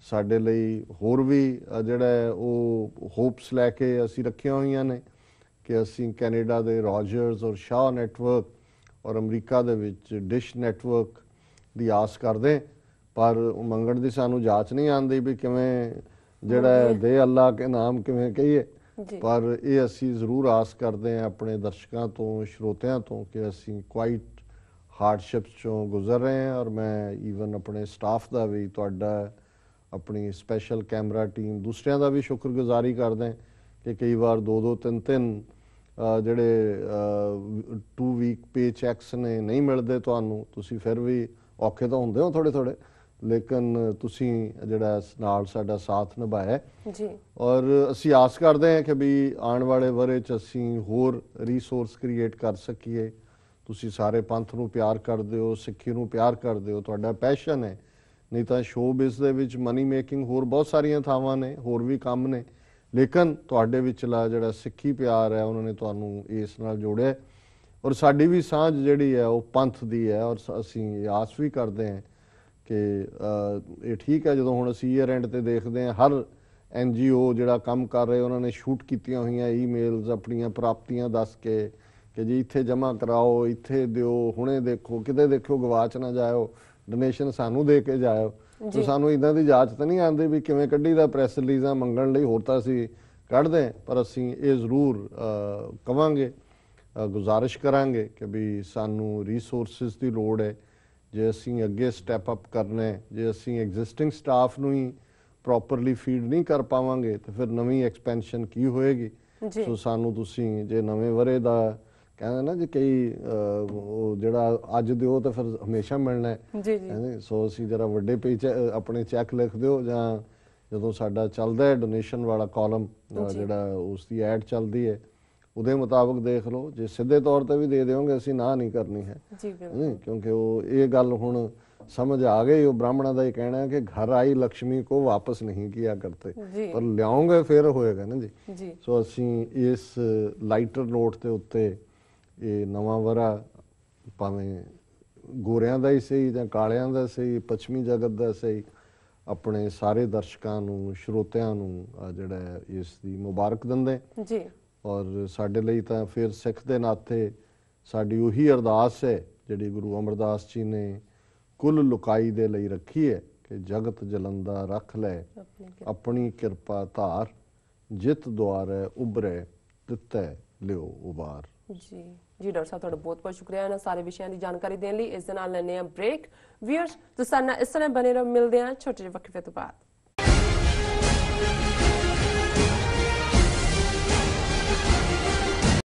ਸਾਡੇ ਲਈ ਹੋਰ ਵੀ ਜਿਹੜਾ ਉਹ ਹੋਪਸ ਲੈ ਕੇ ਅਸੀਂ ਰੱਖੀਆਂ ਹੋਈਆਂ ਨੇ ਕਿ ਅਸੀਂ ਕੈਨੇਡਾ ਦੇ ਰੋਜਰਸ ਔਰ ਸ਼ਾਹ ਨੈਟਵਰਕ ਔਰ ਅਮਰੀਕਾ ਦੇ ਵਿੱਚ ਡਿਸ਼ ਨੈਟਵਰਕ ਦੀ ਆਸ ਕਰਦੇ, ਪਰ ਮੰਗਣ ਦੀ ਸਾਨੂੰ ਜਾਂਚ ਨਹੀਂ ਆਉਂਦੀ ਵੀ ਕਿਵੇਂ ਜਿਹੜਾ ਦੇ ਅੱਲਾ ਕੇ ਨਾਮ ਕਿਵੇਂ ਕਹੀਏ, ਪਰ ਇਹ ਅਸੀਂ ਜ਼ਰੂਰ ਆਸ ਕਰਦੇ ਹਾਂ ਆਪਣੇ ਦਰਸ਼ਕਾਂ ਤੋਂ, ਸਰੋਤਿਆਂ ਤੋਂ ਕਿ ਅਸੀਂ ਕੁਆਇਟ ਹਾਰਡਸ਼ਿਪਸ ਚੋਂ ਗੁਜ਼ਰ ਰਹੇ ਹਾਂ। ਔਰ ਮੈਂ ਈਵਨ ਆਪਣੇ ਸਟਾਫ ਦਾ ਵੀ, ਤੁਹਾਡਾ, ਆਪਣੀ ਸਪੈਸ਼ਲ ਕੈਮਰਾ ਟੀਮ, ਦੂਸਰਿਆਂ ਦਾ ਵੀ ਸ਼ੁਕਰਗੁਜ਼ਾਰੀ ਕਰਦੇ ਕਿ ਕਈ ਵਾਰ 2-2 3-3 ਜਿਹੜੇ 2 ਵੀਕ ਪੇ ਚੈਕਸ ਨੇ ਨਹੀਂ ਮਿਲਦੇ ਤੁਹਾਨੂੰ, ਤੁਸੀਂ ਫਿਰ ਵੀ ਔਖੇ ਤਾਂ ਹੁੰਦੇ ਹੋ ਥੋੜੇ, ਲੇਕਿਨ ਤੁਸੀਂ ਜਿਹੜਾ ਨਾਲ ਸਾਡਾ ਸਾਥ ਨਿਭਾਇਆ ਜੀ। ਔਰ ਅਸੀਂ ਆਸ ਕਰਦੇ ਹਾਂ ਕਿ ਵੀ ਆਉਣ ਵਾਲੇ ਵਰ੍ਹੇ 'ਚ ਅਸੀਂ ਹੋਰ ਰਿਸੋਰਸ ਕ੍ਰੀਏਟ ਕਰ ਸਕੀਏ। ਤੁਸੀਂ ਸਾਰੇ ਪੰਥ ਨੂੰ ਪਿਆਰ ਕਰਦੇ ਹੋ, ਸਿੱਖੀ ਨੂੰ ਪਿਆਰ ਕਰਦੇ ਹੋ, ਤੁਹਾਡਾ ਪੈਸ਼ਨ ਹੈ। ਨਹੀਂ ਤਾਂ ਸ਼ੋਅਬਿਜ਼ ਦੇ ਵਿੱਚ ਮਨੀ ਮੇਕਿੰਗ ਹੋਰ ਬਹੁਤ ਸਾਰੀਆਂ ਥਾਵਾਂ ਨੇ, ਹੋਰ ਵੀ ਕੰਮ ਨੇ, ਲੇਕਿਨ ਤੁਹਾਡੇ ਵਿਚਲਾ ਜਿਹੜਾ ਸਿੱਖੀ ਪਿਆਰ ਹੈ ਉਹਨਾਂ ਨੇ ਤੁਹਾਨੂੰ ਇਸ ਨਾਲ ਜੋੜਿਆ। ਔਰ ਸਾਡੀ ਵੀ ਸਾਂਝ ਜਿਹੜੀ ਹੈ ਉਹ ਪੰਥ ਦੀ ਹੈ। ਔਰ ਅਸੀਂ ਆਸ ਵੀ ਕਰਦੇ ਹਾਂ ਕਿ ਇਹ ਠੀਕ ਹੈ ਜਦੋਂ ਹੁਣ ਅਸੀਂ ਈਅਰ ਐਂਡ ਤੇ ਦੇਖਦੇ ਹਾਂ ਹਰ NGO ਜਿਹੜਾ ਕੰਮ ਕਰ ਰਹੇ ਉਹਨਾਂ ਨੇ ਸ਼ੂਟ ਕੀਤੀਆਂ ਹੋਈਆਂ ਈਮੇਲਸ ਆਪਣੀਆਂ ਪ੍ਰਾਪਤੀਆਂ ਦੱਸ ਕੇ ਕਿ ਜੀ ਇੱਥੇ ਜਮ੍ਹਾਂ ਕਰਾਓ, ਇੱਥੇ ਦਿਓ, ਹੁਣੇ ਦੇਖੋ, ਕਿਤੇ ਦੇਖੋ ਗਵਾਚ ਨਾ ਜਾਇਓ, ਡੋਨੇਸ਼ਨ ਸਾਨੂੰ ਦੇ ਕੇ ਜਾਇਓ। ਤੇ ਸਾਨੂੰ ਇਦਾਂ ਦੀ ਜਾਂਚ ਤਾਂ ਨਹੀਂ ਆਉਂਦੀ ਵੀ ਕਿਵੇਂ ਕੱਢੀ ਦਾ ਪ੍ਰੈਸ ਰਿਲੀਜ਼ਾਂ ਮੰਗਣ ਲਈ, ਹੋਰ ਤਾਂ ਅਸੀਂ ਕੱਢਦੇ, ਪਰ ਅਸੀਂ ਇਹ ਜ਼ਰੂਰ ਕਵਾਂਗੇ, ਗੁਜ਼ਾਰਿਸ਼ ਕਰਾਂਗੇ ਕਿ ਵੀ ਸਾਨੂੰ ਰਿਸੋਰਸਿਸ ਦੀ ਲੋੜ ਹੈ। ਜੇ ਅਸੀਂ ਅੱਗੇ ਸਟੈਪ ਅਪ ਕਰਨਾ ਹੈ, ਜੇ ਅਸੀਂ ਐਗਜ਼ਿਸਟਿੰਗ ਸਟਾਫ ਨੂੰ ਹੀ ਪ੍ਰੋਪਰਲੀ ਫੀਡ ਨਹੀਂ ਕਰ ਪਾਵਾਂਗੇ ਤਾਂ ਫਿਰ ਨਵੀਂ ਐਕਸਪੈਂਸ਼ਨ ਕੀ ਹੋਏਗੀ। ਸੋ ਸਾਨੂੰ ਤੁਸੀਂ ਜੇ ਨਵੇਂ ਵਰ੍ਹੇ ਦਾ ਕਹਿੰਦੇ ਨਾ ਜੀ ਕਈ ਉਹ ਜਿਹੜਾ ਅੱਜ ਦਿਓ ਤਾਂ ਫਿਰ ਹਮੇਸ਼ਾ ਮਿਲਣਾ ਹੈ। ਜੀ ਜੀ ਕਹਿੰਦੇ ਸੋ ਅਸੀਂ ਜਰਾ ਵੱਡੇ ਆਪਣੇ ਚੈੱਕ ਲਿਖ ਦਿਓ, ਜਾਂ ਜਦੋਂ ਸਾਡਾ ਚੱਲਦਾ ਹੈ ਡੋਨੇਸ਼ਨ ਵਾਲਾ ਕਾਲਮ ਜਿਹੜਾ ਉਸ ਦੀ ਐਡ ਚੱਲਦੀ ਹੈ ਉਹਦੇ ਮੁਤਾਬਕ ਦੇਖ ਲਓ। ਜੇ ਸਿੱਧੇ ਤੌਰ ਤੇ ਵੀ ਦੇ ਦਿਓਗੇ ਅਸੀਂ ਨਾ ਨਹੀਂ ਕਰਨੀ ਹੈ ਜੀ ਬਿਲਕੁਲ ਕਿਉਂਕਿ ਉਹ ਇਹ ਗੱਲ ਹੁਣ समझ आ गई। वो ब्राह्मणों का ये कहना है कि घर आई लक्ष्मी को वापस नहीं किया करते, पर लियाओगे फिर होएगा ना जी। सो असी इस लाइटर नोट के उत्ते ये नवा वरा भावें गोरियां का ही सही ਜਾਂ ਕਾਲਿਆਂ ਦਾ ਸਹੀ, ਪੱਛਮੀ ਜਗਤ ਦਾ ਸਹੀ, ਆਪਣੇ ਸਾਰੇ ਦਰਸ਼ਕਾਂ ਨੂੰ ਸਰੋਤਿਆਂ ਨੂੰ ਜਿਹੜਾ ਇਸ ਦੀ ਮੁਬਾਰਕ ਦਿੰਦੇ ਜੀ। ਔਰ ਸਾਡੇ ਲਈ ਤਾਂ ਫਿਰ ਸਿੱਖ ਦੇ ਨਾਤੇ ਸਾਡੀ ਉਹੀ ਅਰਦਾਸ ਹੈ ਜਿਹੜੀ ਗੁਰੂ ਅਮਰਦਾਸ ਜੀ ਨੇ ਕੁੱਲ ਲੁਕਾਈ ਦੇ ਲਈ ਰੱਖੀ ਹੈ ਕਿ ਜਗਤ ਜਲੰਦਾ ਰੱਖ ਲੈ ਆਪਣੀ ਕਿਰਪਾ ਧਾਰ, ਜਿਤ ਦੁਆਰੇ ਉਭਰੇ ਦਿੱਤੇ ਲਿਓ ਉਬਾਰ। ਜੀ ਜੀ ਡਾਕਟਰ ਸਾਹਿਬ, ਤੁਹਾਡਾ ਬਹੁਤ ਬਹੁਤ ਸ਼ੁਕਰੀਆ ਇਹਨਾਂ ਸਾਰੇ ਵਿਸ਼ਿਆਂ ਦੀ ਜਾਣਕਾਰੀ ਦੇਣ ਲਈ। ਇਸ ਦੇ ਨਾਲ ਲੈਂਦੇ ਹਾਂ ਬ੍ਰੇਕ। ਵੀਅਰਸ ਤੁਸੀਂ ਸਾਡੇ ਨਾਲ ਇਸ ਤਰ੍ਹਾਂ ਬਣੇ ਰਹੋ, ਮਿਲਦੇ ਹਾਂ ਛੋਟੇ ਜਿਹੇ ਵਕਫੇ ਤੋਂ ਬਾਅਦ।